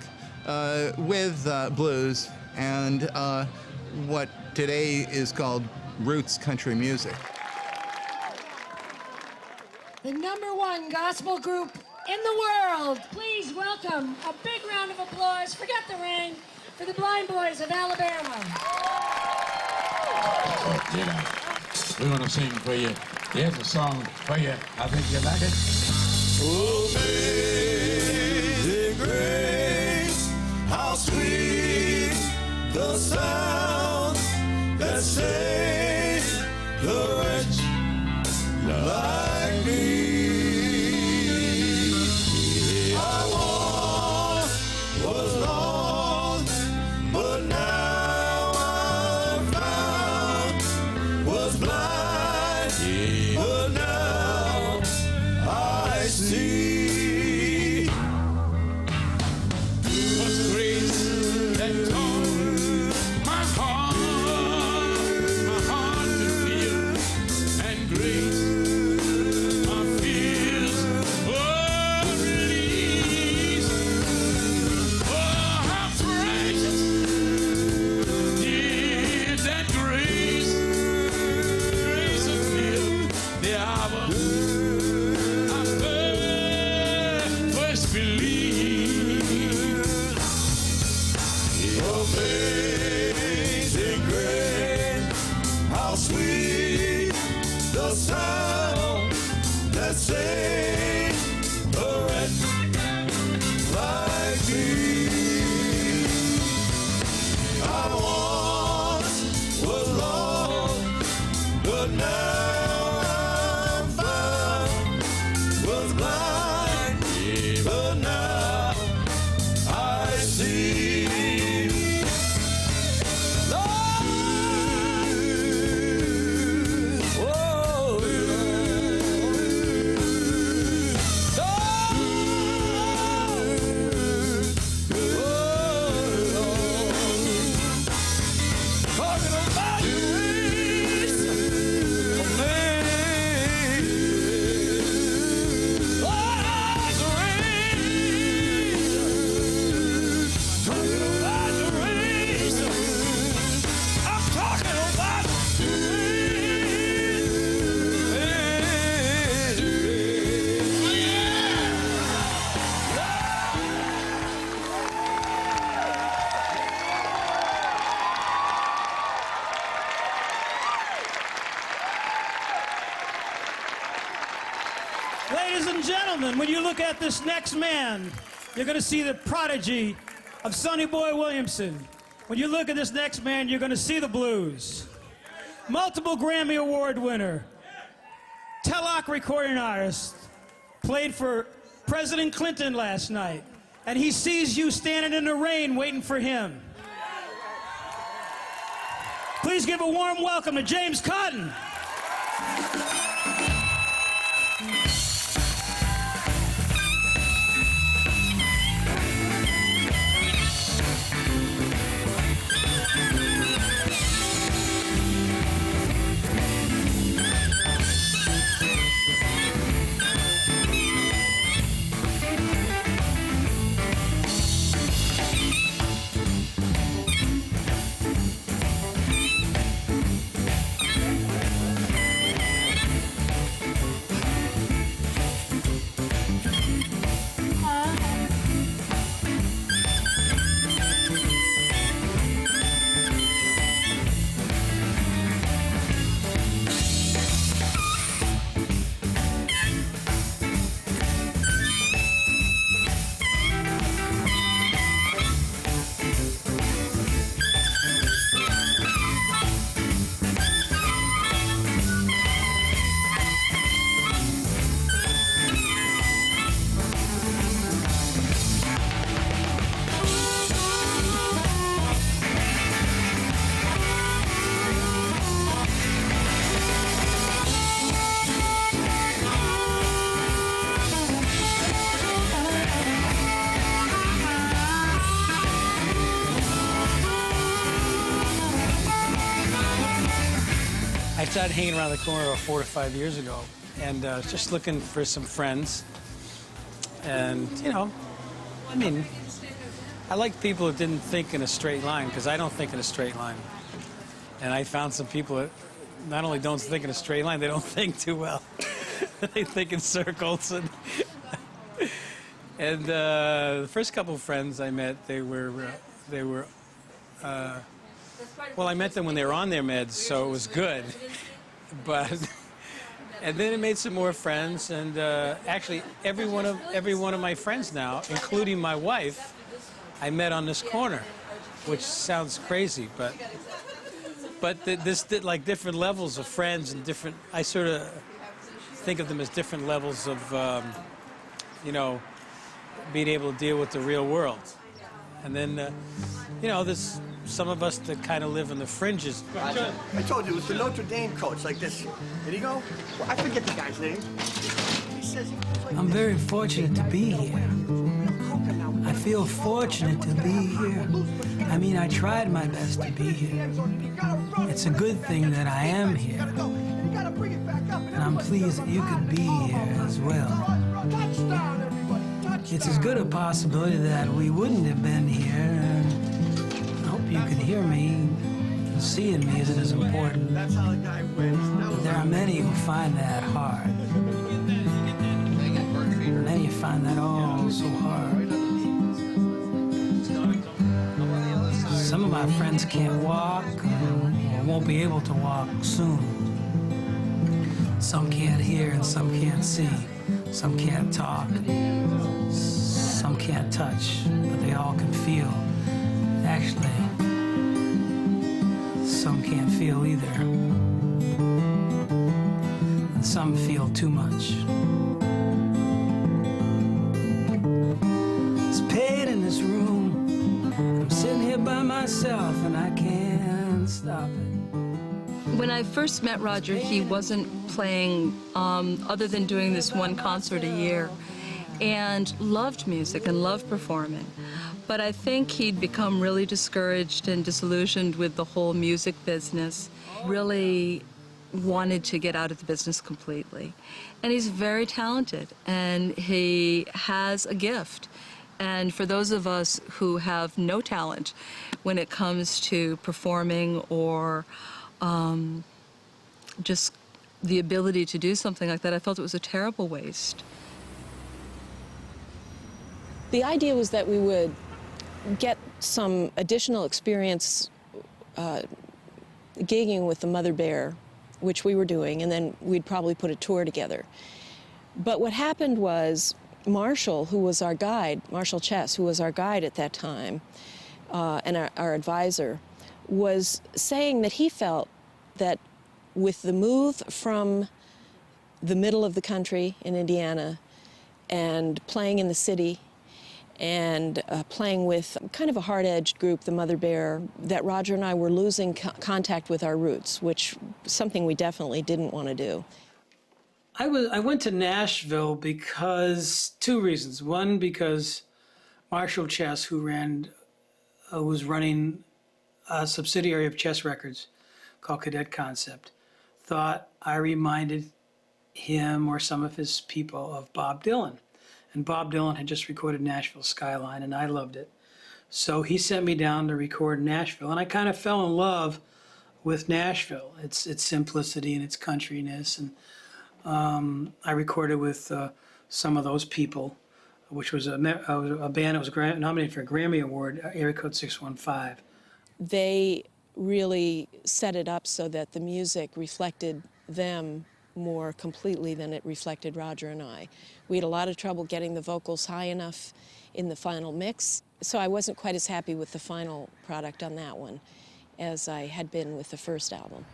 with blues and what today is called roots country music. The #1 gospel group in the world. Please welcome a big round of applause, forget the rain, for the Blind Boys of Alabama. We're going to sing for you. Here's a song for you. I think you like it. Amazing grace, how sweet the sound that saved the wretch like me. I once was lost, but now I'm found. Was blind, but now I see. What's grace that calls my heart to feel, and grace my fears release. Oh, how precious is that grace, grace of the hour I first believed. Amazing grace, how sweet the sound that saved a wretch like me. I once was lost, but now I'm found. Was blind, but now I see. Ladies and gentlemen, when you look at this next man, you're going to see the prodigy of Sonny Boy Williamson. When you look at this next man, you're going to see the blues. Multiple Grammy Award winner, Tellock recording artist, played for President Clinton last night, and he sees you standing in the rain waiting for him. Please give a warm welcome to James Cotton. started hanging around the corner about 4 to 5 years ago, and just looking for some friends. And, you know, I mean, I like people who didn't think in a straight line, because I don't think in a straight line. And I found some people that not only don't think in a straight line, they don't think too well. They think in circles. And the first couple of friends I met, well, I met them when they were on their meds, so it was good. But, and then it made some more friends, and actually every one of my friends now, including my wife, I met on this corner, which sounds crazy, but like different levels of friends and different. I sort of think of them as different levels of, you know, being able to deal with the real world. And then, you know, there's some of us that kind of live in the fringes. I told you, it was the Notre Dame coach, like this. Did he go? Well, I forget the guy's name. He says I'm very fortunate to be here. I feel fortunate to be here. I mean, I tried my best to be here. It's a good thing that I am here. And I'm pleased that you could be here as well. It's as good a possibility that we wouldn't have been here, and I hope you can hear me. Seeing me isn't as important. But there are many who find that hard. Many find that all so hard. Some of my friends can't walk, or won't be able to walk soon. Some can't hear and some can't see. Some can't talk. Some can't touch, but they all can feel. Actually, some can't feel either. And some feel too much. It's paid in this room. I'm sitting here by myself and I can't stop it. When I first met Roger, he wasn't playing other than doing this one concert a year, and loved music and loved performing. But I think he'd become really discouraged and disillusioned with the whole music business, really wanted to get out of the business completely. And he's very talented, and he has a gift. And for those of us who have no talent when it comes to performing or just the ability to do something like that, I felt it was a terrible waste. The idea was that we would get some additional experience gigging with the Mother Bear, which we were doing, and then we'd probably put a tour together. But what happened was Marshall, who was our guide, Marshall Chess, who was our guide at that time, and our advisor, was saying that he felt that with the move from the middle of the country in Indiana and playing in the city and playing with kind of a hard-edged group, the Mother Bear, that Roger and I were losing contact with our roots, which something we definitely didn't want to do. I went to Nashville because two reasons. One, because Marshall Chess, who was running a subsidiary of Chess Records called Cadet Concept, thought I reminded him or some of his people of Bob Dylan. And Bob Dylan had just recorded Nashville Skyline, and I loved it. So he sent me down to record in Nashville, and I kind of fell in love with Nashville, its simplicity and its countryness. And I recorded with some of those people, which was a band that was nominated for a Grammy Award, Area Code 615. They really set it up so that the music reflected them more completely than it reflected Roger and I. We had a lot of trouble getting the vocals high enough in the final mix, so I wasn't quite as happy with the final product on that one as I had been with the first album.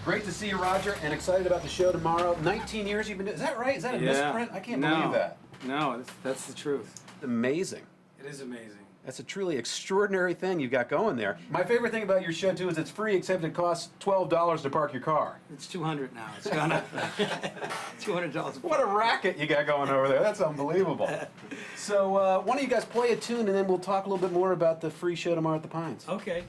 Great to see you, Roger, and excited about the show tomorrow. 19 years you've been doing, is that right? Is that a misprint? I can't believe that. No, that's the truth. Amazing. It is amazing. That's a truly extraordinary thing you've got going there. My favorite thing about your show, too, is it's free, except it costs $12 to park your car. It's $200 now. It's gone up. $200. What a racket you got going over there. That's unbelievable. So why don't you guys play a tune, and then we'll talk a little bit more about the free show tomorrow at the Pines. Okay.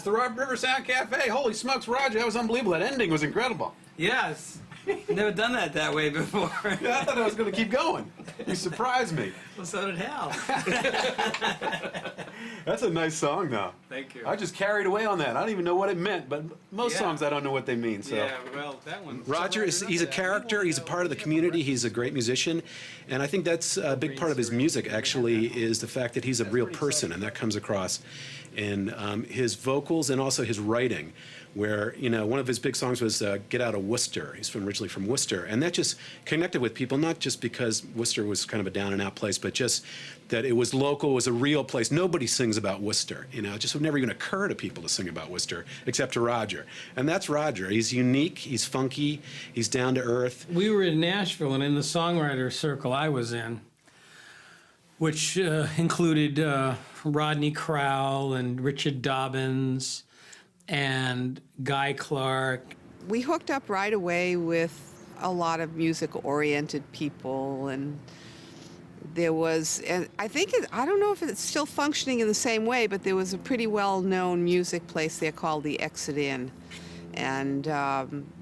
the River Sound Cafe. Holy smokes, Roger, that was unbelievable. That ending was incredible. Yes. Never done that way before. Yeah, I thought I was going to keep going. You surprised me. Well, so did Hal. That's a nice song, though. Thank you. I just carried away on that. I don't even know what it meant, but most songs I don't know what they mean. So. Yeah, well, that one. Roger he's a character, he's a part of the community, he's a great musician, and I think that's a big part of his music, actually, is the fact that he's a real person, and that comes across in his vocals and also his writing, where, you know, one of his big songs was Get Out of Worcester. He's originally from Worcester, and that just connected with people, not just because Worcester was kind of a down-and-out place, but just that it was local, it was a real place. Nobody sings about Worcester, you know. It just would never even occur to people to sing about Worcester, except to Roger. And that's Roger. He's unique, he's funky, he's down to earth. We were in Nashville, and in the songwriter circle I was in, which included Rodney Crowell and Richard Dobbins and Guy Clark. We hooked up right away with a lot of music-oriented people, and there was, and I think, I don't know if it's still functioning in the same way, but there was a pretty well-known music place there called the Exit Inn. And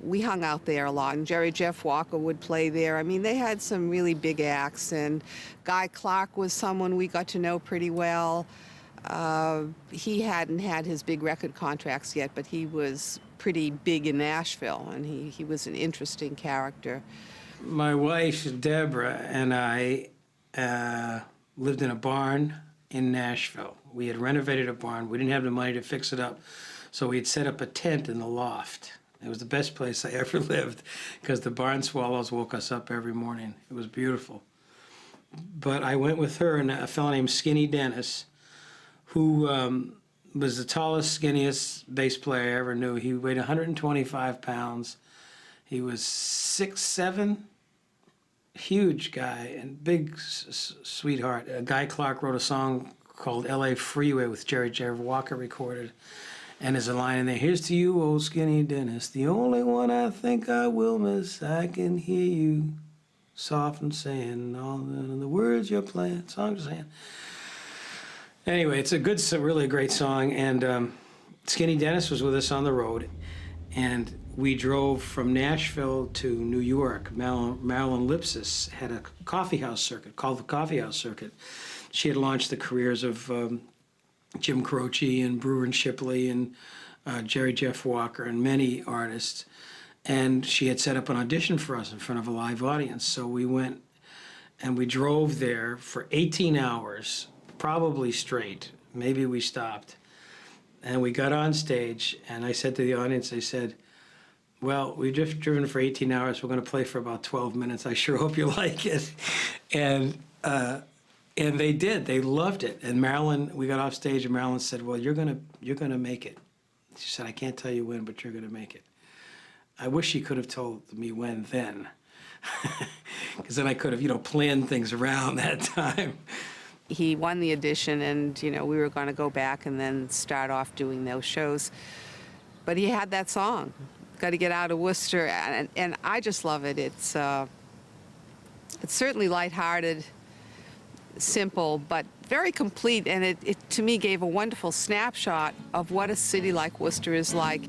we hung out there a lot, and Jeff Walker would play there. I mean, they had some really big acts, and Guy Clark was someone we got to know pretty well. He hadn't had his big record contracts yet, but he was pretty big in Nashville, and he was an interesting character. My wife, Deborah, and I lived in a barn in Nashville. We had renovated a barn. We didn't have the money to fix it up, so we had set up a tent in the loft. It was the best place I ever lived because the barn swallows woke us up every morning. It was beautiful. But I went with her and a fellow named Skinny Dennis, who was the tallest, skinniest bass player I ever knew. He weighed 125 pounds. He was 6'7", huge guy and big sweetheart. Guy Clark wrote a song called L.A. Freeway with Jerry Walker recorded. And there's a line in there, here's to you, old Skinny Dennis, the only one I think I will miss. I can hear you soft and saying all the words you're playing, songs you're saying. Anyway, it's a really great song, and Skinny Dennis was with us on the road, and we drove from Nashville to New York. Marilyn Lipsis had a coffeehouse circuit called the Coffeehouse Circuit. She had launched the careers of Jim Croce and Brewer and Shipley and Jeff Walker and many artists, and she had set up an audition for us in front of a live audience. So we went and we drove there for 18 hours, probably straight. Maybe we stopped. And we got on stage, and I said to the audience, I said, well, we've just driven for 18 hours. We're going to play for about 12 minutes. I sure hope you like it. And they did. They loved it. And Marilyn, we got off stage, and Marilyn said, well, you're gonna make it. She said, I can't tell you when, but you're going to make it. I wish she could have told me when then, because then I could have, planned things around that time. He won the audition, and, we were going to go back and then start off doing those shows. But he had that song, Got to Get Out of Worcester, and I just love it. It's certainly lighthearted, simple, but very complete, and it to me gave a wonderful snapshot of what a city like Worcester is like.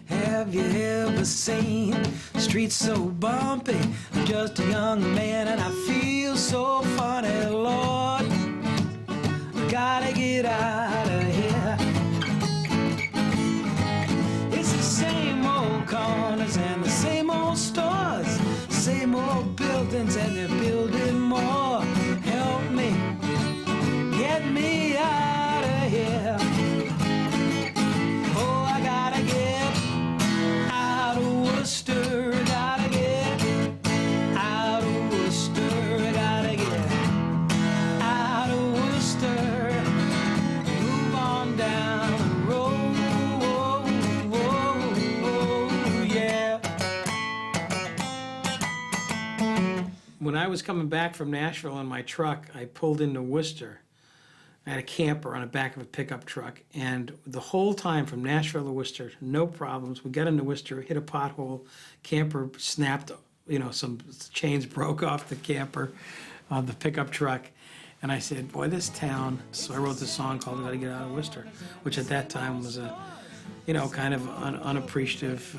Have you ever seen streets so bumpy? I'm just a young man and I feel so funny, Lord. Gotta get out of here. It's the same old corners and the same old stores, same old buildings, and they're building more. Help me, get me out of here. Oh, I gotta get out of Worcester, gotta get out of Worcester, gotta get out of Worcester. Move on down the road, yeah. When I was coming back from Nashville in my truck, I pulled into Worcester. I had a camper on the back of a pickup truck, and the whole time from Nashville to Worcester, no problems. We got into Worcester, hit a pothole, camper snapped, some chains broke off the camper on the pickup truck, And I said, boy, this town. So I wrote this song called "I Gotta Get Out of Worcester," which at that time was a, kind of unappreciative,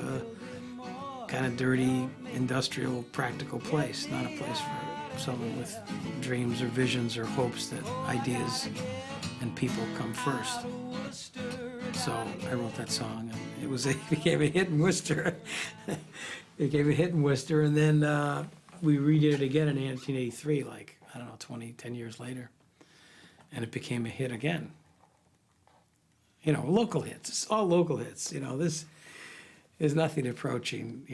kind of dirty, industrial, practical place, not a place for someone with dreams or visions or hopes that ideas and people come first. So I wrote that song, and it became a hit in Worcester. It became a hit in Worcester, and then we redid it again in 1983, 10 years later, and it became a hit again. Local hits. It's all local hits. This is nothing approaching,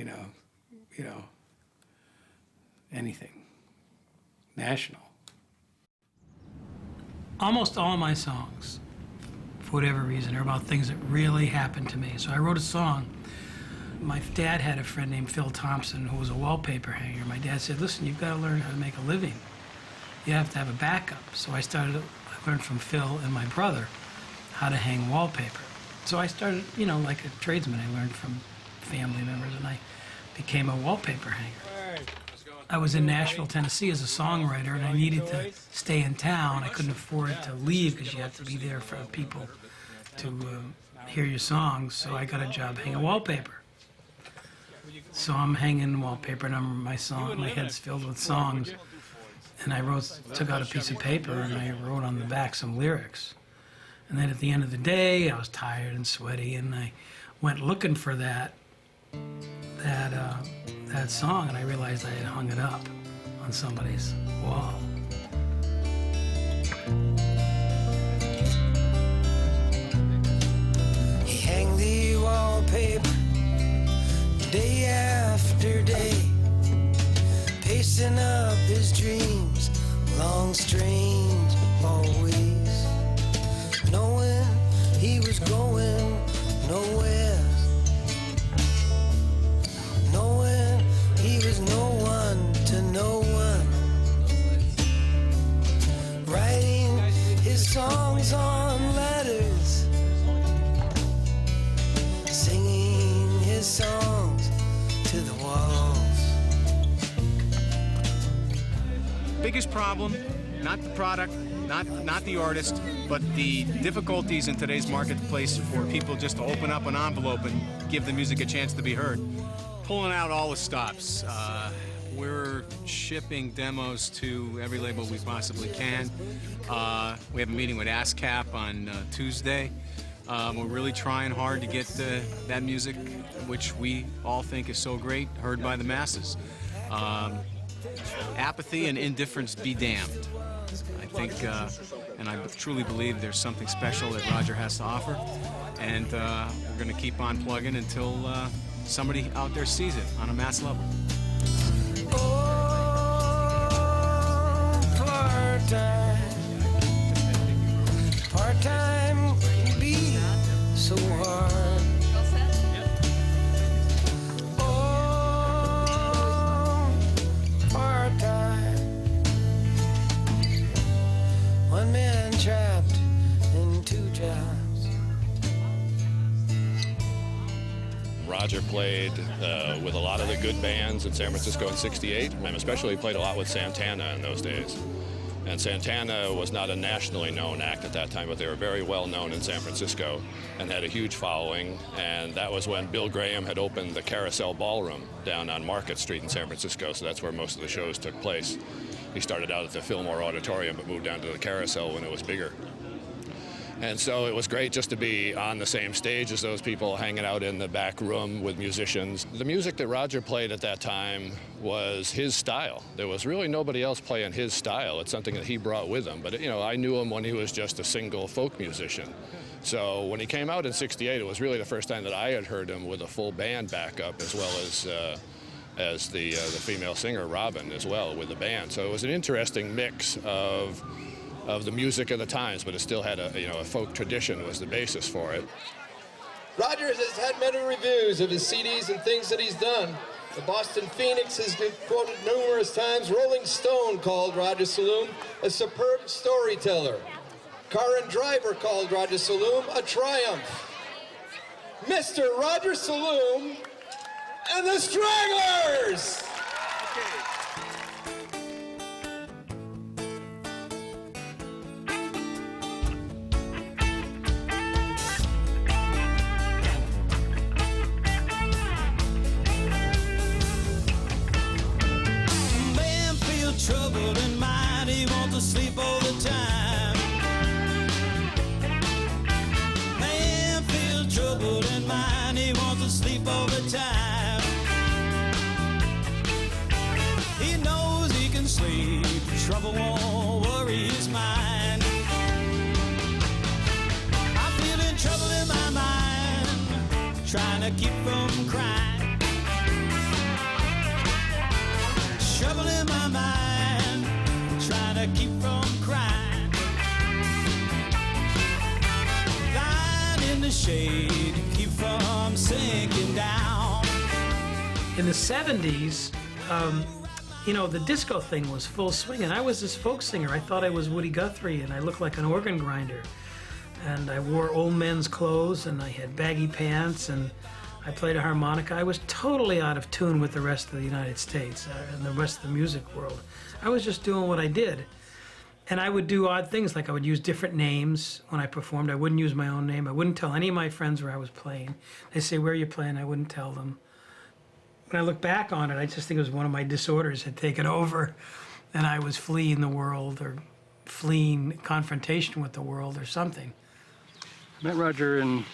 anything national. Almost all my songs, for whatever reason, are about things that really happened to me. So I wrote a song. My dad had a friend named Phil Thompson who was a wallpaper hanger. My dad said, listen, you've got to learn how to make a living. You have to have a backup. So I learned from Phil and my brother how to hang wallpaper. So I started, like a tradesman. I learned from family members, and I became a wallpaper hanger. I was in Nashville, Tennessee as a songwriter, and I needed to stay in town. I couldn't afford to leave because you have to be there for people to hear your songs. So I got a job hanging wallpaper. So I'm hanging wallpaper, and my head's filled with songs. And I took out a piece of paper, and I wrote on the back some lyrics. And then at the end of the day, I was tired and sweaty, and I went looking for that song, and I realized I had hung it up on somebody's wall. He hang the wallpaper day after day, pacing up his dreams, long, strange, always, knowing he was going nowhere, knowing he was no one to no one, writing his songs on letters, singing his songs to the walls. Biggest problem, not the product, not the artist, but the difficulties in today's marketplace for people just to open up an envelope and give the music a chance to be heard. Pulling out all the stops. We're shipping demos to every label we possibly can. We have a meeting with ASCAP on Tuesday. We're really trying hard to get that music, which we all think is so great, heard by the masses. Apathy and indifference be damned. I think, and I truly believe there's something special that Roger has to offer, and we're going to keep on plugging until somebody out there sees it on a mass level. Part-time can be so hard. Oh, part-time. One man trapped in two jobs. Roger played with a lot of the good bands in San Francisco in '68, and especially played a lot with Santana in those days. And Santana was not a nationally known act at that time, but they were very well known in San Francisco and had a huge following. And that was when Bill Graham had opened the Carousel Ballroom down on Market Street in San Francisco, so that's where most of the shows took place. He started out at the Fillmore Auditorium, but moved down to the Carousel when it was bigger. And so it was great just to be on the same stage as those people, hanging out in the back room with musicians. The music that Roger played at that time was his style. There was really nobody else playing his style. It's something that he brought with him. But, I knew him when he was just a single folk musician. So when he came out in '68, it was really the first time that I had heard him with a full band backup, as well as the female singer, Robin, as well, with the band. So it was an interesting mix of the music of the times, but it still had a folk tradition was the basis for it. Rogers has had many reviews of his CDs and things that he's done. The Boston Phoenix has been quoted numerous times. Rolling Stone called Roger Saloum a superb storyteller. Car and Driver called Roger Saloum a triumph. Mr. Roger Saloum and the Stranglers! he wants to sleep all the time. Man feels troubled in mind, he wants to sleep all the time. He knows he can sleep, trouble won't worry his mind. I'm feeling trouble in my mind, trying to keep from crying. Trouble in my mind, trying to keep from crying. Lying in the shade, keep from sinking down. In the 70s, you know, the disco thing was full swing, and I was this folk singer. I thought I was Woody Guthrie, and I looked like an organ grinder. And I wore old men's clothes, and I had baggy pants, and I played a harmonica. I was totally out of tune with the rest of the United States and the rest of the music world. I was just doing what I did. And I would do odd things, like I would use different names when I performed. I wouldn't use my own name. I wouldn't tell any of my friends where I was playing. They'd say, "Where are you playing?" I wouldn't tell them. When I look back on it, I just think it was one of my disorders had taken over, and I was fleeing the world or fleeing confrontation with the world or something. I met Roger in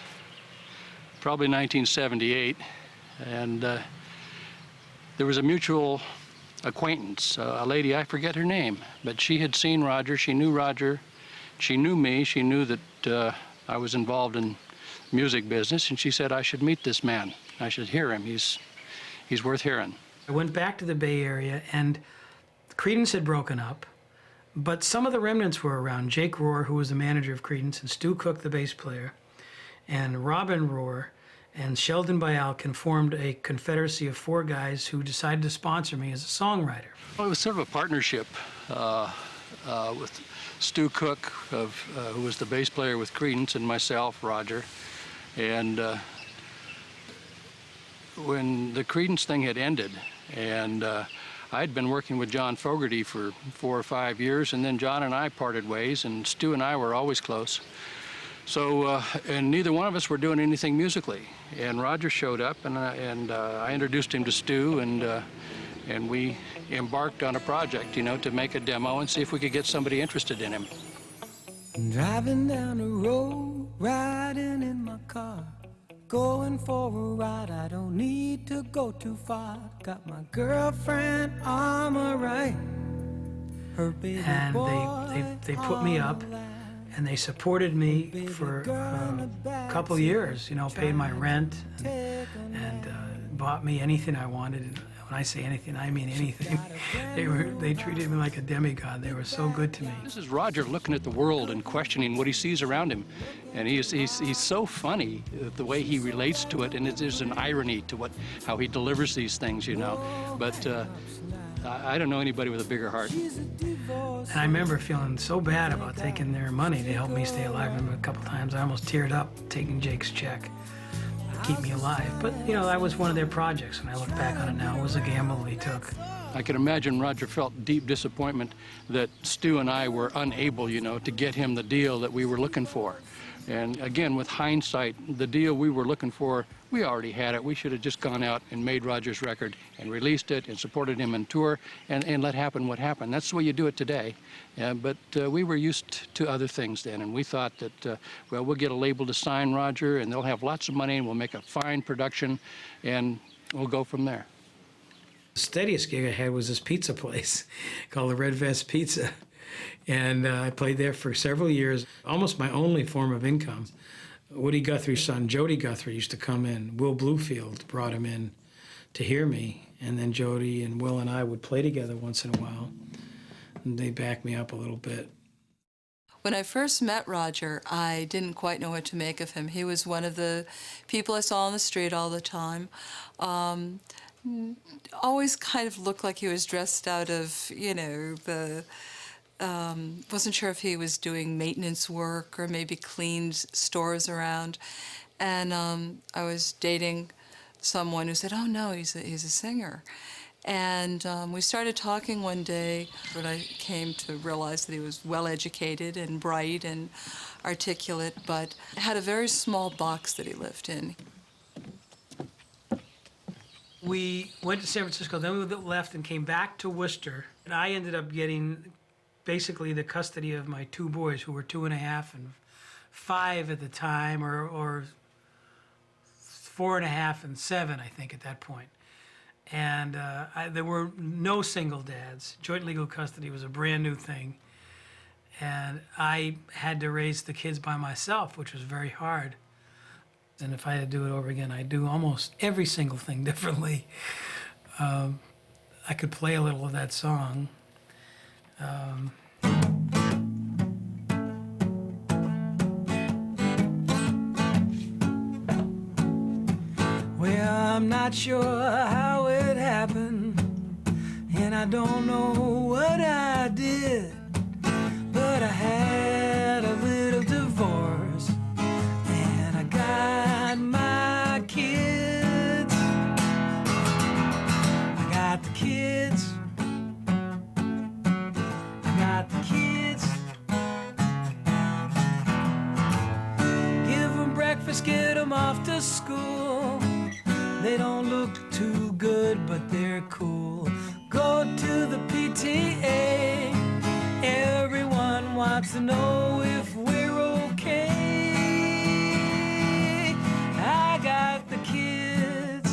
probably 1978, and there was a mutual acquaintance, a lady, I forget her name, but she had seen Roger, she knew Roger, she knew me, she knew that I was involved in music business, and she said I should meet this man, I should hear him, he's worth hearing. I went back to the Bay Area, and Creedence had broken up, but some of the remnants were around. Jake Rohr, who was the manager of Creedence, and Stu Cook, the bass player, and Robin Rohr, and Sheldon Bialkin formed a confederacy of 4 guys who decided to sponsor me as a songwriter. Well, it was sort of a partnership with Stu Cook, who was the bass player with Creedence, and myself, Roger. And when the Creedence thing had ended, and I'd been working with John Fogerty for 4 or 5 years, and then John and I parted ways, and Stu and I were always close. So, and neither one of us were doing anything musically. And Roger showed up, and I introduced him to Stu, and we embarked on a project, you know, to make a demo and see if we could get somebody interested in him. Driving down the road, riding in my car, going for a ride, I don't need to go too far. Got my girlfriend on my right, her baby boy. And they put me up, and they supported me for a couple years, you know, paid my rent and bought me anything I wanted. And when I say anything, I mean anything. They treated me like a demigod. They were so good to me. This is Roger looking at the world and questioning what he sees around him. And he's so funny, the way he relates to it, and there's an irony to how he delivers these things, you know. But I don't know anybody with a bigger heart. And I remember feeling so bad about taking their money to help me stay alive. I remember a couple times I almost teared up taking Jake's check to keep me alive. But, you know, that was one of their projects. When I look back on it now, it was a gamble they took. I can imagine Roger felt deep disappointment that Stu and I were unable, you know, to get him the deal that we were looking for. And again, with hindsight, the deal we were looking for, we already had it. We should have just gone out and made Roger's record and released it and supported him in tour and let happen what happened. That's the way you do it today. But we were used to other things then, and we thought that, well, we'll get a label to sign Roger, and they'll have lots of money, and we'll make a fine production, and we'll go from there. The steadiest gig I had was this pizza place called the Red Vest Pizza. And I played there for several years, almost my only form of income. Woody Guthrie's son, Jody Guthrie, used to come in. Will Bluefield brought him in to hear me. And then Jody and Will and I would play together once in a while. And they backed me up a little bit. When I first met Roger, I didn't quite know what to make of him. He was one of the people I saw on the street all the time. Always kind of looked like he was dressed out of, you know, wasn't sure if he was doing maintenance work or maybe cleaned stores around. And I was dating someone who said, "Oh no, he's a singer." And we started talking one day, but I came to realize that he was well-educated and bright and articulate, but had a very small box that he lived in. We went to San Francisco, then we left and came back to Worcester. And I ended up getting basically the custody of my two boys, who were 2.5 and 5 at the time, or 4.5 and 7, I think, at that point. And there were no single dads. Joint legal custody was a brand new thing. And I had to raise the kids by myself, which was very hard. And if I had to do it over again, I'd do almost every single thing differently. I could play a little of that song. Well, I'm not sure how it happened, and I don't know what I did, but I had a little divorce, and I got my kids. I got the kids. I got the kids. Give them breakfast, get them off to school. They don't look too good, but they're cool. Go to the PTA. Everyone wants to know if we're okay. I got the kids.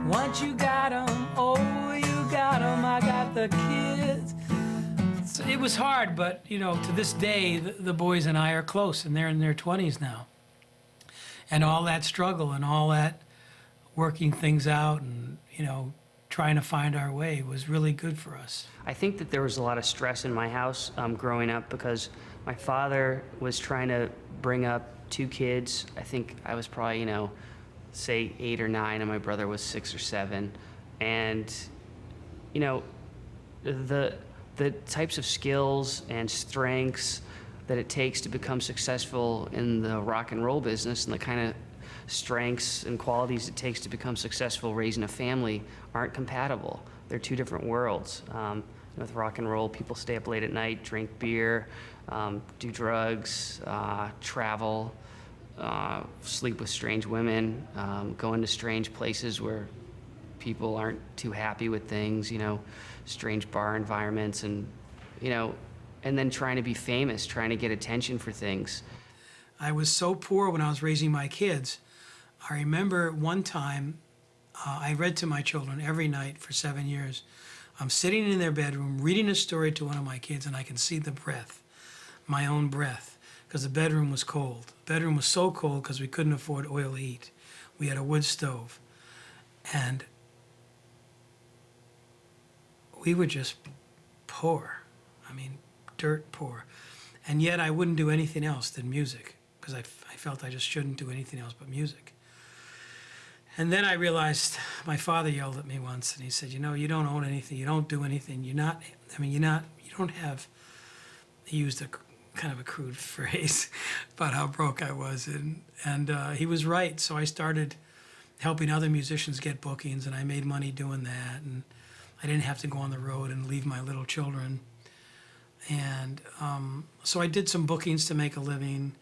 Once you got them, oh, you got them. I got the kids. So it was hard, but, you know, to this day, the boys and I are close, and they're in their 20s now. And all that struggle and all that working things out and, you know, trying to find our way was really good for us. I think that there was a lot of stress in my house growing up because my father was trying to bring up 2 kids. I think I was probably, you know, say 8 or 9, and my brother was 6 or 7. And, you know, the types of skills and strengths that it takes to become successful in the rock and roll business and the kind of strengths and qualities it takes to become successful raising a family aren't compatible. They're 2 different worlds. With rock and roll, people stay up late at night, drink beer, do drugs, travel, sleep with strange women, go into strange places where people aren't too happy with things, you know, strange bar environments, and, you know, and then trying to be famous, trying to get attention for things. I was so poor when I was raising my kids. I remember one time, I read to my children every night for 7 years. I'm sitting in their bedroom reading a story to one of my kids, and I can see the breath, my own breath, because the bedroom was cold. The bedroom was so cold because we couldn't afford oil to heat. We had a wood stove. And we were just poor. I mean, dirt poor. And yet I wouldn't do anything else than music, because I felt I just shouldn't do anything else but music. And then I realized, my father yelled at me once, and he said, you know, you don't own anything, you don't do anything, you don't have, he used a kind of a crude phrase about how broke I was, and he was right. So I started helping other musicians get bookings, and I made money doing that, and I didn't have to go on the road and leave my little children. And so I did some bookings to make a living,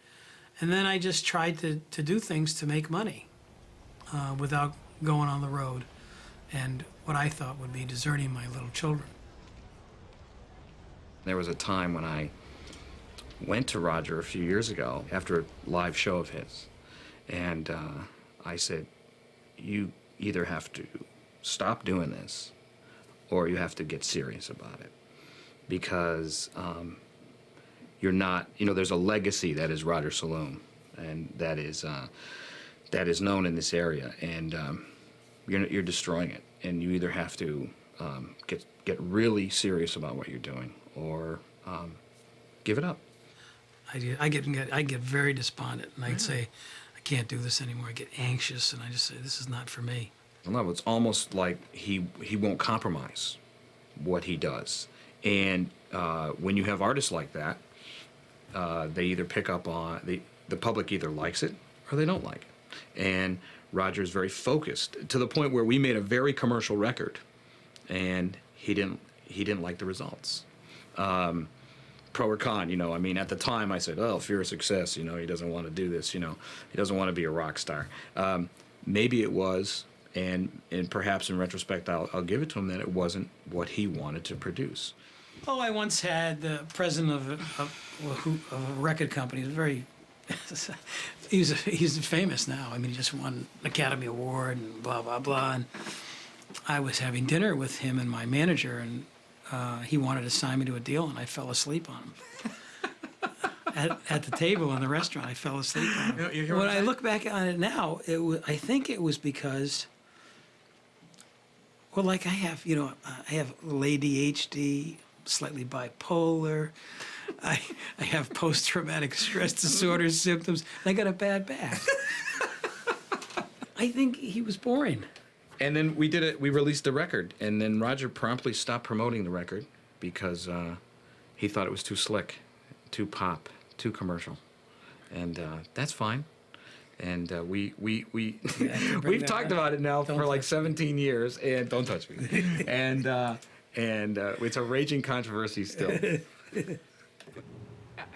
and then I just tried to do things to make money without going on the road and what I thought would be deserting my little children. There was a time when I went to Roger a few years ago after a live show of his, and I said, you either have to stop doing this or you have to get serious about it, because you're not, you know, there's a legacy that is Roger Saloum, and that is known in this area, and you're destroying it, and you either have to get really serious about what you're doing or give it up. I get very despondent, and I'd say, I can't do this anymore. I get anxious, and I just say, this is not for me. No, it's almost like he won't compromise what he does. And when you have artists like that, they either pick up on, the public either likes it or they don't like it. And Roger's very focused, to the point where we made a very commercial record, and he didn't like the results. Pro or con, you know, I mean, at the time I said, oh, fear of success, you know, he doesn't want to do this, you know, he doesn't want to be a rock star. Maybe it was, And perhaps in retrospect, I'll give it to him that it wasn't what he wanted to produce. Oh, I once had the president of a record company. He was very, he's famous now. I mean, he just won an Academy Award and blah, blah, blah. And I was having dinner with him and my manager, and he wanted to sign me to a deal, and I fell asleep on him. At the table in the restaurant, I fell asleep on him. When I look back on it now, I think it was because, well, like I have low ADHD, slightly bipolar. I have post-traumatic stress disorder symptoms. I got a bad back. I think he was boring. And then we released the record, and then Roger promptly stopped promoting the record because he thought it was too slick, too pop, too commercial. And that's fine. And we've talked about it now for like 17 years, and don't touch me. And it's a raging controversy still.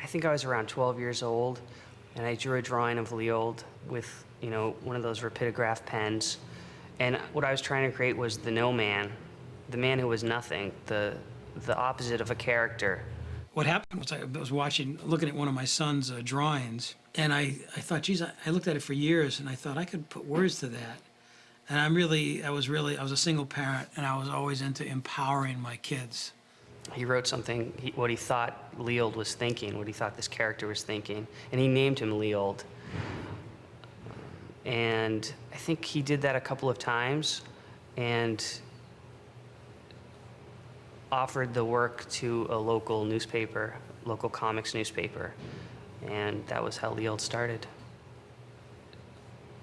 I think I was around 12 years old, and I drew a drawing of Lea Old with, one of those rapidograph pens. And what I was trying to create was the no man, the man who was nothing, the opposite of a character. What happened was I was looking at one of my son's drawings, and I thought, geez, I looked at it for years, and I thought I could put words to that. And I was a single parent, and I was always into empowering my kids. He wrote something, what he thought Lea Old was thinking, what he thought this character was thinking, and he named him Lea Old. And I think he did that a couple of times and offered the work to a local newspaper, local comics newspaper, and that was how Lea Old started.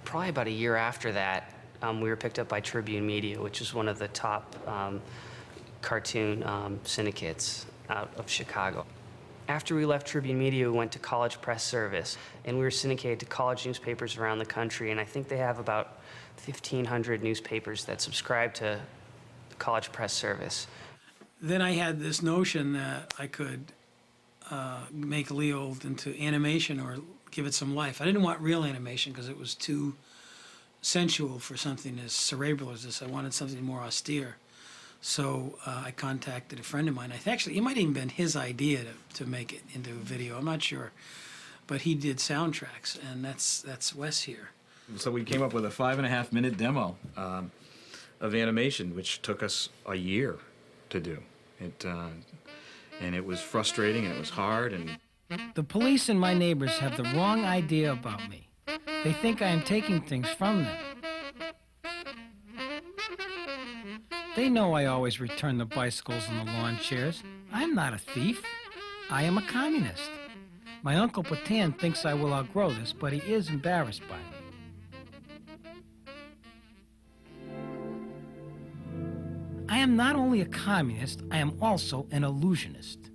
Probably about a year after that, we were picked up by Tribune Media, which is one of the top cartoon syndicates out of Chicago. After we left Tribune Media, we went to College Press Service, and we were syndicated to college newspapers around the country, and I think they have about 1,500 newspapers that subscribe to the College Press Service. Then I had this notion that I could make Lea Old into animation or give it some life. I didn't want real animation because it was too sensual for something as cerebral as this. I wanted something more austere. So I contacted a friend of mine. Actually, it might have even been his idea to make it into a video. I'm not sure. But he did soundtracks, and that's Wes here. So we came up with a 5.5-minute demo of animation, which took us a year to do. And it was frustrating, and it was hard. And the police and my neighbors have the wrong idea about me. They think I am taking things from them. They know I always return the bicycles and the lawn chairs. I'm not a thief. I am a communist. My Uncle Patan thinks I will outgrow this, but he is embarrassed by me. I am not only a communist, I am also an illusionist.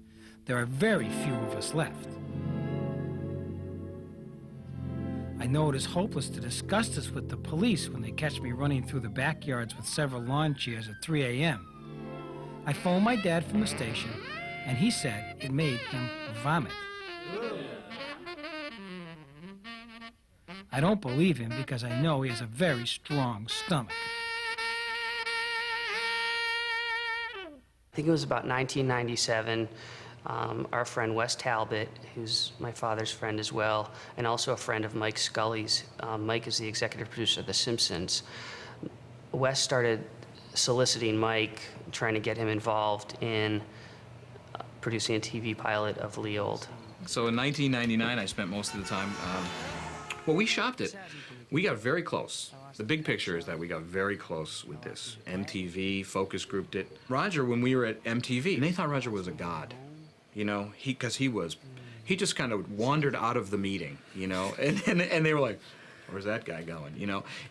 There are very few of us left. I know it is hopeless to discuss this with the police when they catch me running through the backyards with several lawn chairs at 3 a.m. I phoned my dad from the station, and he said it made him vomit. I don't believe him because I know he has a very strong stomach. I think it was about 1997. Our friend Wes Talbot, who's my father's friend as well, and also a friend of Mike Scully's. Mike is the executive producer of The Simpsons. Wes started soliciting Mike, trying to get him involved in producing a TV pilot of Lea Old. So in 1999, I spent most of the time, well, we shopped it. We got very close. The big picture is that we got very close with this. MTV, focus grouped it. Roger, when we were at MTV, they thought Roger was a god. Because he just kind of wandered out of the meeting, and they were like, where's that guy going,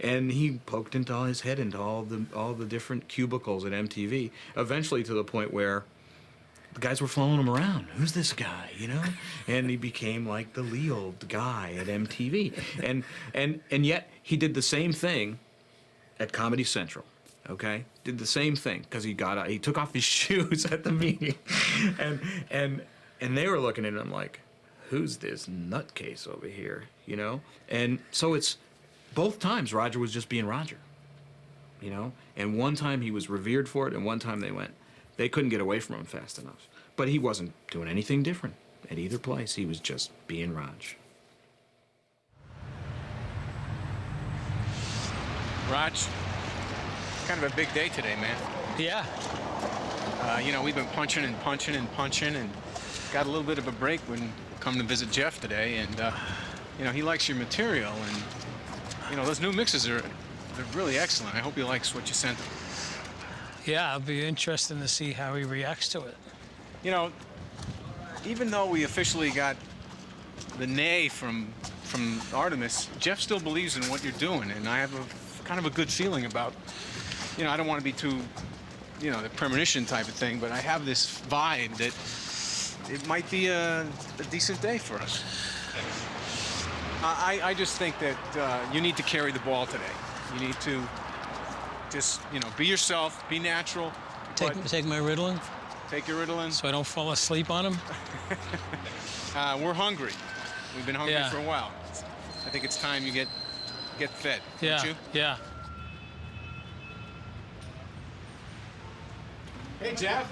And he poked into his head into all the different cubicles at MTV, eventually to the point where the guys were following him around. Who's this guy, And he became like the Lea Old guy at MTV. And yet he did the same thing at Comedy Central. Okay, did the same thing because he took off his shoes at the meeting, and they were looking at him like, who's this nutcase over here, And so it's both times Roger was just being Roger. you know? And one time he was revered for it, and one time they couldn't get away from him fast enough. But he wasn't doing anything different at either place. He was just being Raj. Raj, kind of a big day today, man. Yeah. You know, we've been punching and punching and punching, and got a little bit of a break when come to visit Jeff today, and you know, he likes your material, and you know, those new mixes they're really excellent. I hope he likes what you sent him. Yeah, it'll be interesting to see how he reacts to it. You know, even though we officially got the nay from Artemis, Jeff still believes in what you're doing, and I have a kind of a good feeling about, you know, I don't want to be too, you know, the premonition type of thing, but I have this vibe that it might be a decent day for us. I just think that you need to carry the ball today. You need to just, you know, be yourself, be natural. Take my Ritalin? Take your Ritalin. So I don't fall asleep on him? We're hungry. We've been hungry for a while. I think it's time you get fed, don't you? Yeah. Hey, Jeff.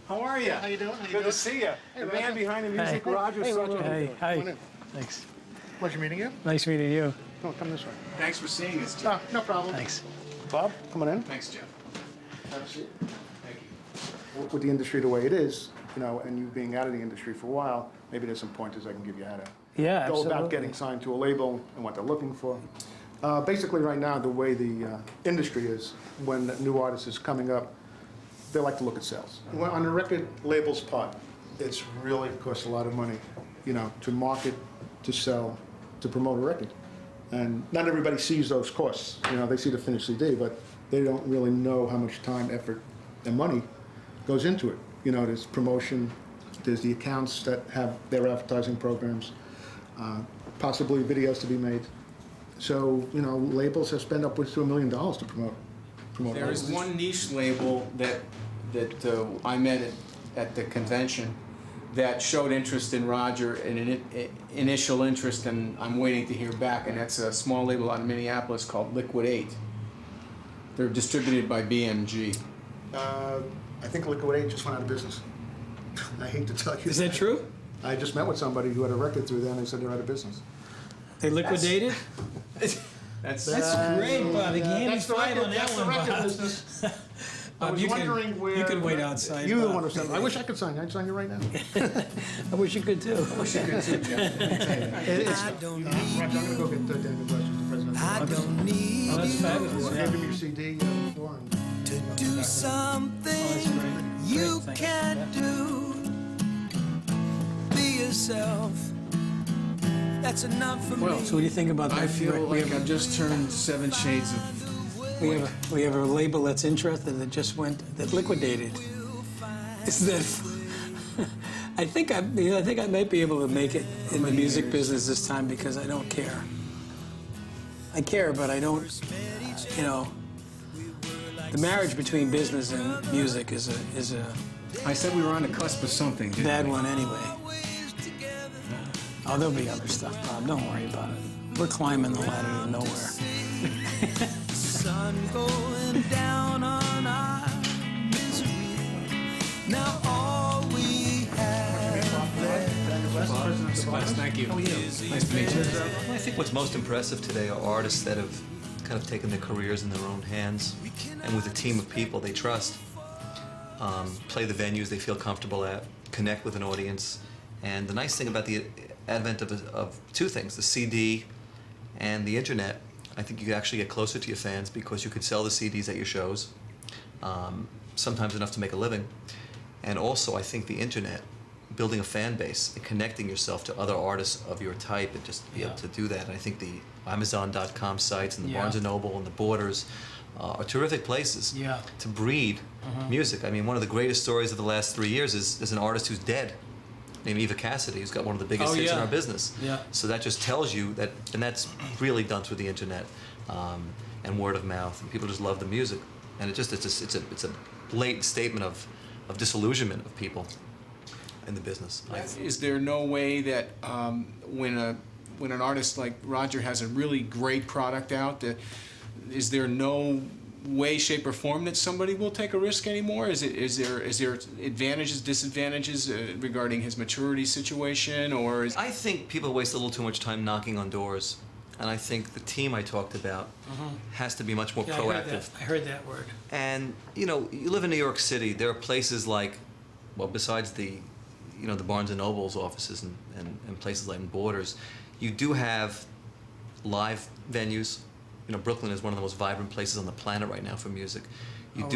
How are you? How you doing? Good to see you. The man behind the music, Roger Sautter. Hey, hi. Thanks. Pleasure meeting you. Nice meeting you. Come this way. Thanks for seeing us, Jeff. No problem. Thanks. Bob, come on in. Thanks, Jeff. Have a seat. Thank you. With the industry the way it is, you know, and you being out of the industry for a while, maybe there's some pointers I can give you how to go about getting signed to a label and what they're looking for. Basically, right now, the way the industry is, when a new artist is coming up, they like to look at sales. Well, on the record label's part, it's really costs a lot of money, you know, to market, to sell, to promote a record. And not everybody sees those costs. You know, they see the finished CD, but they don't really know how much time, effort, and money goes into it. You know, there's promotion, there's the accounts that have their advertising programs, possibly videos to be made. So, you know, labels have spent upwards to $1 million to promote There is artists. one niche label that I met at the convention that showed interest in Roger, and an initial interest, and I'm waiting to hear back, and that's a small label out of Minneapolis called Liquid 8. They're distributed by BMG. I think Liquid 8 just went out of business. I hate to tell you. Is that true? I just met with somebody who had a record through them, and they said they're out of business. They liquidated? That's great, Bob. You gave me five on that that's one, the record Bob. business. I Bob, was you wondering can, where... You can wait outside. You're the Bob. one who said, I wish I could sign you. I'd sign you right now. I wish you could too. I wish you could too, Jeff. Roger, I'm going to go get David Bush, the president. I don't need that's fabulous. I gave him your CD before. to do something you can't do. Be yourself. That's enough for me. So what do you think about that? I feel We like have I've just turned 7 shades of... we have a label that's interested that just that liquidated. Is that? I think I might be able to make it in the music business this time because I don't care. I care, but I don't. You know, the marriage between business and music is a I said we were on the cusp of something, didn't bad we? one anyway. Oh, there'll be other stuff, Bob. Don't worry about it. We're climbing the ladder to nowhere. Sun going down on our misery. Now all we have left. Thank you. How are you? Nice to meet you. Well, I think what's most impressive today are artists that have kind of taken their careers in their own hands and with a team of people they trust, play the venues they feel comfortable at, connect with an audience. And the nice thing about the advent of two things, the CD and the internet, I think you actually get closer to your fans because you could sell the CDs at your shows, sometimes enough to make a living. And also, I think the internet, building a fan base and connecting yourself to other artists of your type and just be able to do that. And I think the Amazon.com sites and the Barnes & Noble and the Borders are terrific places to breed music. I mean, one of the greatest stories of the last 3 years is an artist who's dead, named Eva Cassidy, who's got one of the biggest hits in our business. So that just tells you that, and that's really done through the internet and word of mouth, and people just love the music. And it's a blatant statement of disillusionment of people in the business. Is there no way that when an artist like Roger has a really great product out, is there no way, shape, or form that somebody will take a risk anymore? Is there advantages, disadvantages regarding his maturity situation, or is... I think people waste a little too much time knocking on doors, and I think the team I talked about has to be much more proactive. I heard that word. And you know, you live in New York City. There are places like, well, besides the, you know, the Barnes and Noble's offices and places like Borders, you do have live venues. You know, Brooklyn is one of the most vibrant places on the planet right now for music. You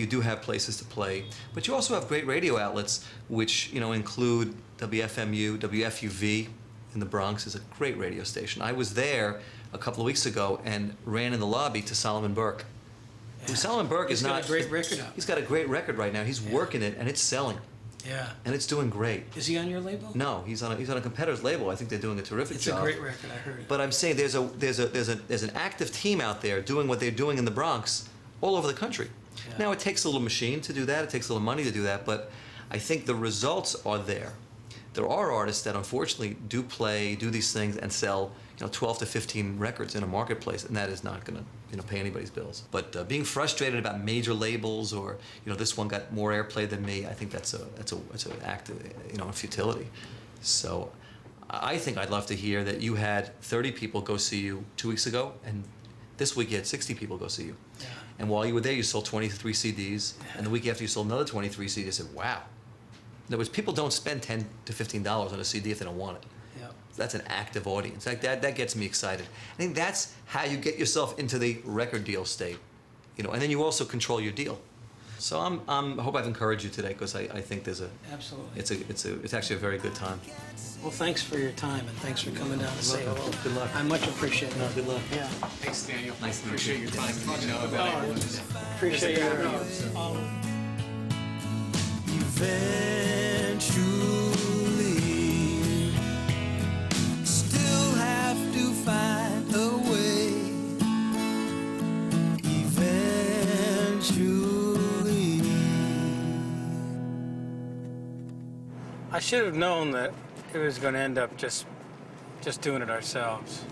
do have places to play, but you also have great radio outlets, which, you know, include WFMU, WFUV in the Bronx is a great radio station. I was there a couple of weeks ago and ran in the lobby to Salomon Burke. Yeah. Salomon Burke is not... He's got a great record out. He's got a great record right now. He's working it, and it's selling. Yeah. And it's doing great. Is he on your label? No, he's on a competitor's label. I think they're doing a terrific job. It's a great record. I heard it. But I'm saying there's an active team out there doing what they're doing in the Bronx, all over the country. Yeah. Now it takes a little machine to do that. It takes a little money to do that. But I think the results are there. There are artists that unfortunately do these things and sell, you know, 12 to 15 records in a marketplace, and that is not going to, you know, pay anybody's bills. But being frustrated about major labels, or, you know, this one got more airplay than me, I think that's an act of, you know, futility. So I think I'd love to hear that you had 30 people go see you 2 weeks ago, and this week you had 60 people go see you. Yeah. And while you were there, you sold 23 CDs, and the week after you sold another 23 CDs. I said, wow. In other words, people don't spend $10 to $15 on a CD if they don't want it. Yep. That's an active audience. Like that gets me excited. I think that's how you get yourself into the record deal state, you know. And then you also control your deal. So I hope I've encouraged you today, because I think there's a absolutely. It's actually a very good time. Well, thanks for your time, and thanks for coming down to say hello. Good luck. I much appreciate it. No, good luck. Yeah. Thanks, Daniel. Nice to meet Appreciate you. your time. You know about it. Appreciate your Eventually, still have to find a way. Eventually. I should have known that it was going to end up just doing it ourselves.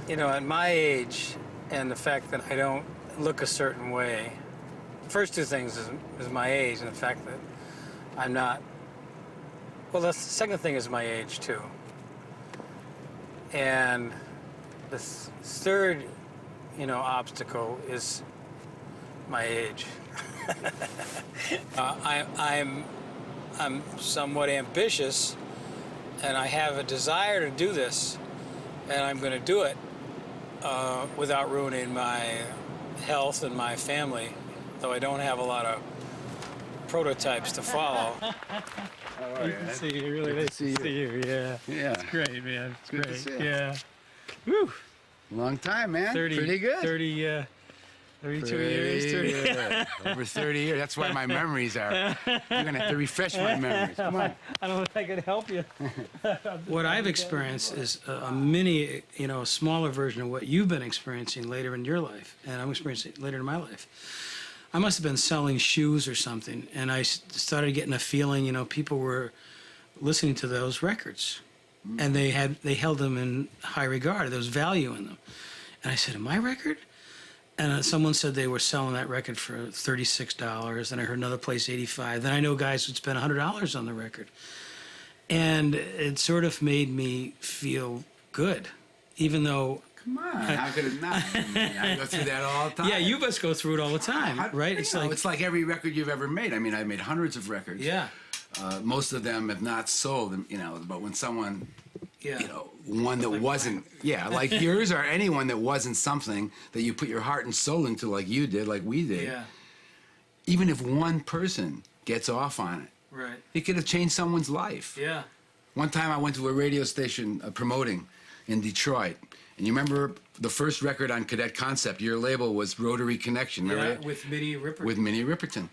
You know, at my age, and the fact that I don't look a certain way, the first two things is my age, and the fact that I'm not. Well, the second thing is my age too. And the third, you know, obstacle is my age. I'm somewhat ambitious, and I have a desire to do this, and I'm going to do it without ruining my health and my family, though I don't have a lot of prototypes to follow. Good to see you. Really nice to see you. Yeah. Yeah. It's great, man. It's Good great. to see you. Yeah. Woo. Long time, man. 30, Pretty good. 32 years. 30. Over 30 years. That's why my memories are. You're going to have to refresh my memories. Come on. I don't know if I can help you. What I've experienced is a mini, you know, a smaller version of what you've been experiencing later in your life, and I'm experiencing later in my life. I must have been selling shoes or something, and I started getting a feeling, you know, people were listening to those records, and they held them in high regard. There was value in them. And I said, my record? And someone said they were selling that record for $36, and I heard another place $85. Then I know guys would spend $100 on the record. And it sort of made me feel good, even though... Come on, how could it not? I go through that all the time. Yeah, you must go through it all the time, right? It's like every record you've ever made. I mean, I've made hundreds of records. Yeah. Most of them have not sold, you know, but when someone, yeah. you know, one that wasn't, like yours or anyone that wasn't something that you put your heart and soul into like you did, like we did. Yeah. Even if one person gets off on it, right. It could have changed someone's life. Yeah. One time I went to a radio station promoting in Detroit. And you remember the first record on Cadet Concept, your label was Rotary Connection, remember? Yeah, with Minnie Ripperton. With Minnie Ripperton.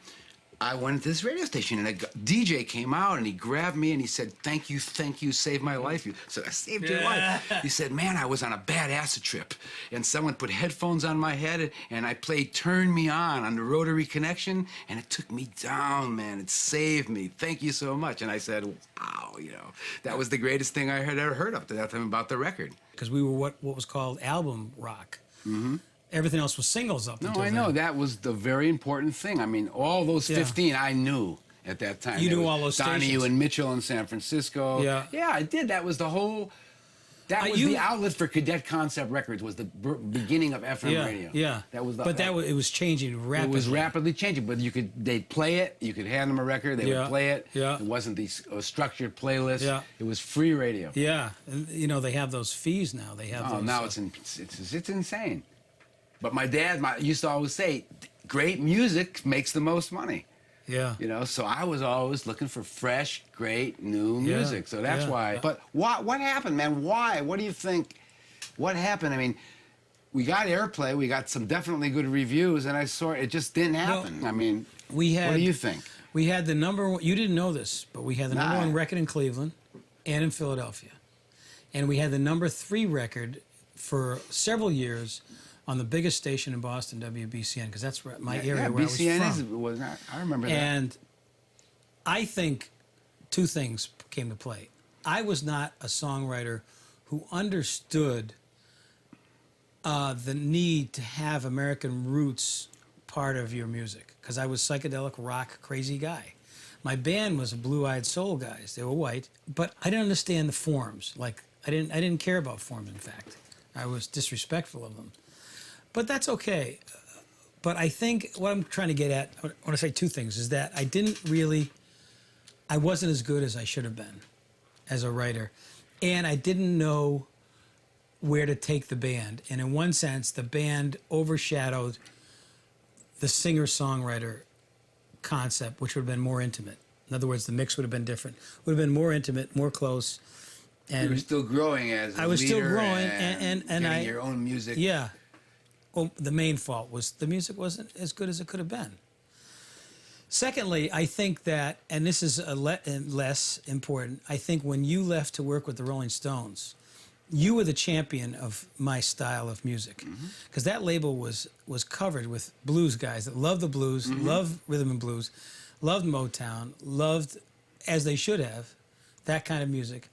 I went to this radio station, and a DJ came out, and he grabbed me, and he said, thank you, saved my life. So I saved your life. He said, man, I was on a bad acid trip, and someone put headphones on my head, and I played Turn Me On the Rotary Connection, and it took me down, man. It saved me. Thank you so much. And I said, wow, you know, that was the greatest thing I had ever heard up to that time about the record. Because we were what was called album rock. Mm-hmm. Everything else was singles up No, until I then. know. That was the very important thing. I mean, all those 15 I knew at that time. You There knew was all those Donahue stations. and Mitchell in San Francisco. Yeah. Yeah, I did. That was the whole... That was the outlet for Cadet Concept Records, was the beginning of FM radio. Yeah, That was the, but it was changing rapidly. It was rapidly changing, but they'd play it, you could hand them a record, they would play it. Yeah. It wasn't the structured playlist. Yeah. It was free radio. Yeah, and, you know, they have those fees now. They have those, now it's insane. But my dad used to always say, great music makes the most money. Yeah. You know, so I was always looking for fresh, great, new music. So that's yeah. why. But what happened, man? Why? What do you think? What happened? I mean, we got airplay, we got some definitely good reviews, and I saw it just didn't happen. Well, I mean, what do you think? We had the number one, you didn't know this, but we had the number one record in Cleveland and in Philadelphia. And we had the number 3 record for several years on the biggest station in Boston, WBCN, because that's my area where BCN I was from. I remember that. And I think 2 things came to play. I was not a songwriter who understood the need to have American roots part of your music, because I was psychedelic rock crazy guy. My band was blue-eyed soul guys. They were white, but I didn't understand the forms. Like I didn't care about form. In fact, I was disrespectful of them. But that's okay. But I think what I'm trying to get at, I want to say 2 things, is that I wasn't as good as I should have been as a writer. And I didn't know where to take the band. And in one sense, the band overshadowed the singer-songwriter concept, which would have been more intimate. In other words, the mix would have been different. Would have been more intimate, more close. And you were still growing as a I was still leader growing, and getting your own music. Yeah. Well, the main fault was the music wasn't as good as it could have been. Secondly, I think that, and this is less important, I think when you left to work with the Rolling Stones, you were the champion of my style of music. Because that label was covered with blues guys that loved the blues, loved rhythm and blues, loved Motown, loved, as they should have, that kind of music.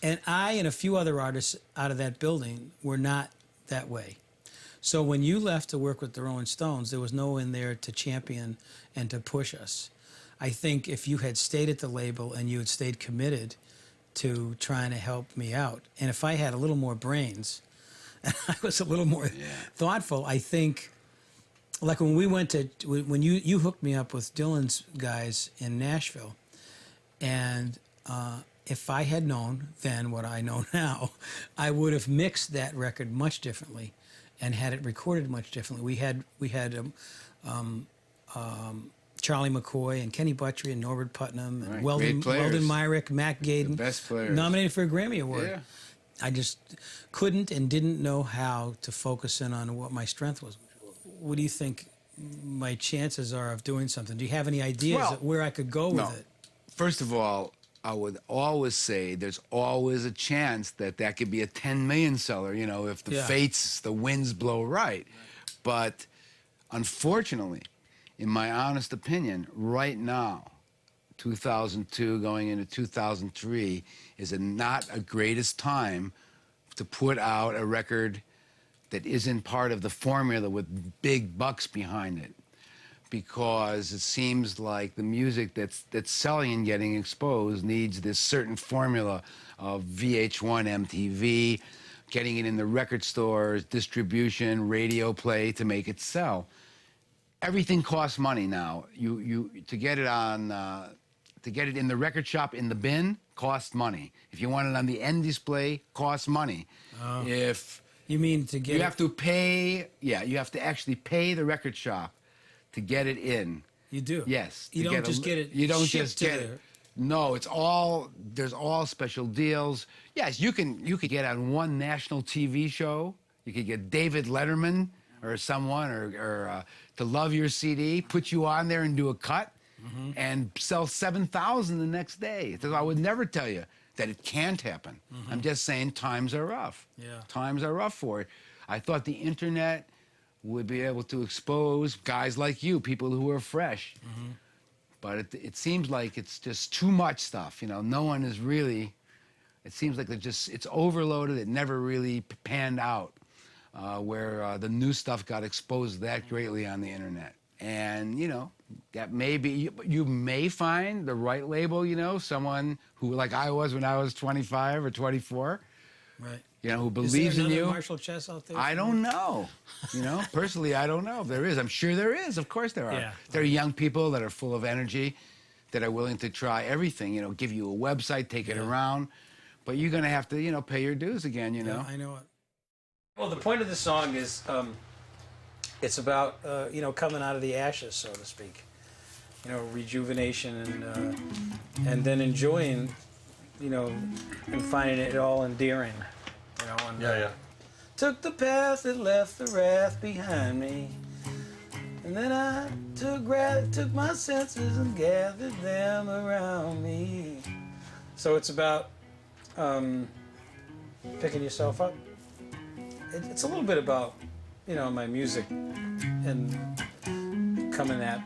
And I and a few other artists out of that building were not that way. So when you left to work with the Rolling Stones, there was no one there to champion and to push us. I think if you had stayed at the label and you had stayed committed to trying to help me out, and if I had a little more brains, and I was a little more thoughtful, I think, like when we went to, when you hooked me up with Dylan's guys in Nashville, and if I had known then what I know now, I would have mixed that record much differently and had it recorded much differently. We had Charlie McCoy and Kenny Buttrey and Norbert Putnam and Weldon Myrick, Mac Gaden, The best players. nominated for a Grammy Award. Yeah. I just couldn't and didn't know how to focus in on what my strength was. What do you think my chances are of doing something? Do you have any ideas Well, of where I could go with it? First of all, I would always say there's always a chance that could be a 10 million seller, you know, if the winds blow right. But unfortunately, in my honest opinion, right now, 2002 going into 2003 is not a greatest time to put out a record that isn't part of the formula with big bucks behind it. Because it seems like the music that's selling and getting exposed needs this certain formula of VH1, MTV, getting it in the record stores, distribution, radio play to make it sell. Everything costs money now. You to get it on, to get it in the record shop in the bin costs money. If you want it on the end display, costs money. If you mean to get, you have to pay. Yeah, you have to actually pay the record shop to get it in. You do? Yes. You don't just get it You don't shipped just to get there. it. No, it's all, there's all special deals. Yes, you could get on one national TV show. You could get David Letterman or someone or to love your CD, put you on there and do a cut and sell 7,000 the next day. So I would never tell you that it can't happen. I'm just saying times are rough. Yeah. Times are rough for it. I thought the internet would be able to expose guys like you, people who are fresh. But it seems like it's just too much stuff. You know, no one is really, it seems like it's overloaded. It never really panned out. where the new stuff got exposed that greatly on the internet. And, you know, that may be, you may find the right label, you know, someone who, like I was when I was 25 or 24. Right. You know, who Is believes there in another you. Marshall Chess out there? I don't know. You know, personally, I don't know if there is. I'm sure there is. Of course there are. Yeah. There are young people that are full of energy, that are willing to try everything, you know, give you a website, take it around. But you're going to have to, you know, pay your dues again, you know. Yeah, I know it. Well, the point of the song is it's about, you know, coming out of the ashes, so to speak. You know, rejuvenation and then enjoying, you know, and finding it all endearing. You know, and, took the path that left the wrath behind me. And then I took my senses and gathered them around me. So it's about picking yourself up. It's a little bit about, you know, my music and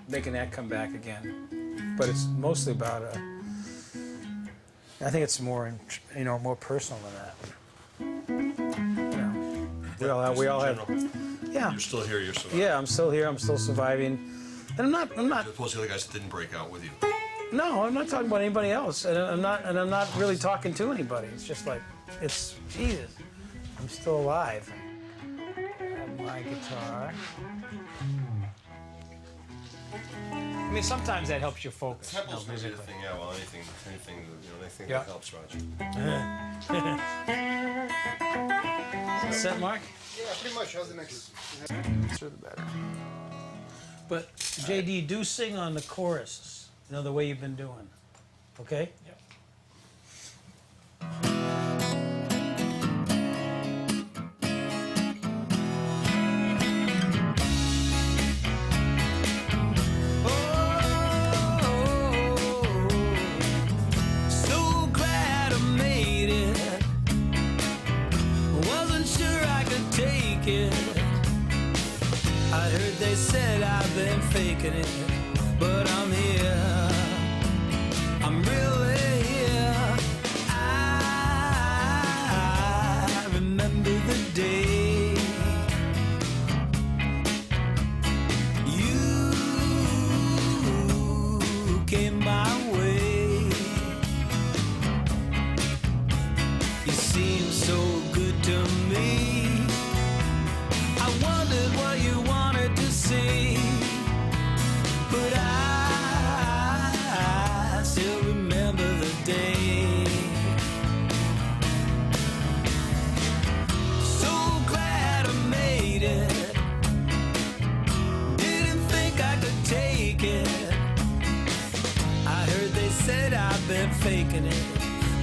making that come back again. But it's mostly about, I think it's more, you know, more personal than that. You know, we all have, yeah. You're still here, you're surviving. Yeah, I'm still here, I'm still surviving. And I'm not. As opposed to the other guys that didn't break out with you. No, I'm not talking about anybody else. And I'm not really talking to anybody. It's just like, it's, Jesus, I'm still alive. I have my guitar. I mean, sometimes that helps you focus. Temples may be the thing, yeah, well, anything that helps, Roger. Is that set, Mark? Yeah, pretty much. How's the next? Sure, the better. But, JD, do sing on the choruses, you know, the way you've been doing. Okay? Yep. I heard they said I've been faking it, but I'm here. I'm really here. I remember the day you came my way. You seemed so good to me. I wondered what you wanted to see, but I still remember the day. So glad I made it. Didn't think I could take it. I heard they said I've been faking it,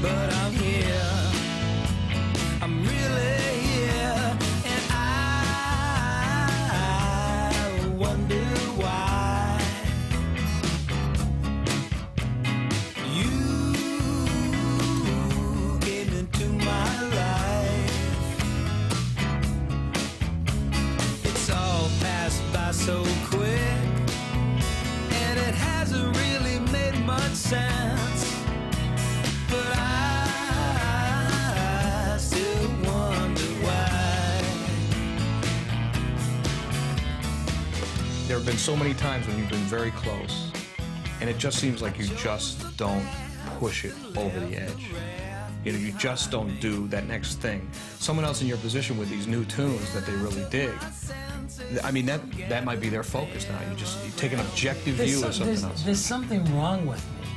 but I'm here. I'm really here. Wonder why you came into my life. It's all passed by so quick, and it hasn't really made much sense. But I still wonder why. There have been so many times when you've been very close, and it just seems like you just don't push it over the edge. You know, you just don't do that next thing. Someone else in your position with these new tunes that they really dig, I mean, that might be their focus now. You take an objective view of something else. There's something wrong with me.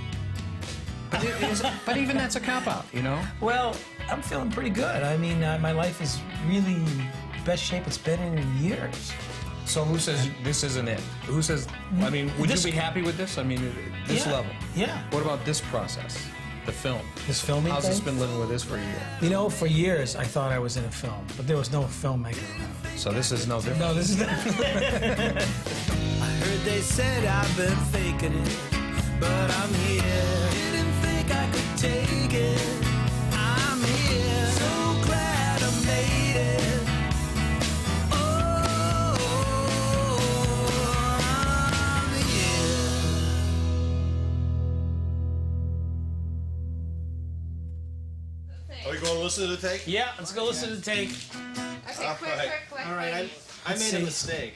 But even that's a cop-out, you know? Well, I'm feeling pretty good. I mean, my life is really in best shape it's been in years. So who says this isn't it? Who says, I mean, would you be happy with this? I mean, this level? Yeah. What about this process? The film? This filming How's thing? this been living with this for a year? You know, for years I thought I was in a film, but there was no filmmaker around. So this is no different? No, this is not. I heard they said I've been faking it, but I'm here. Didn't think I could take it. I'm here. So glad I made it. Are we going to listen to the take? Yeah, let's go listen to the take. Okay, quick. All right, I made a mistake.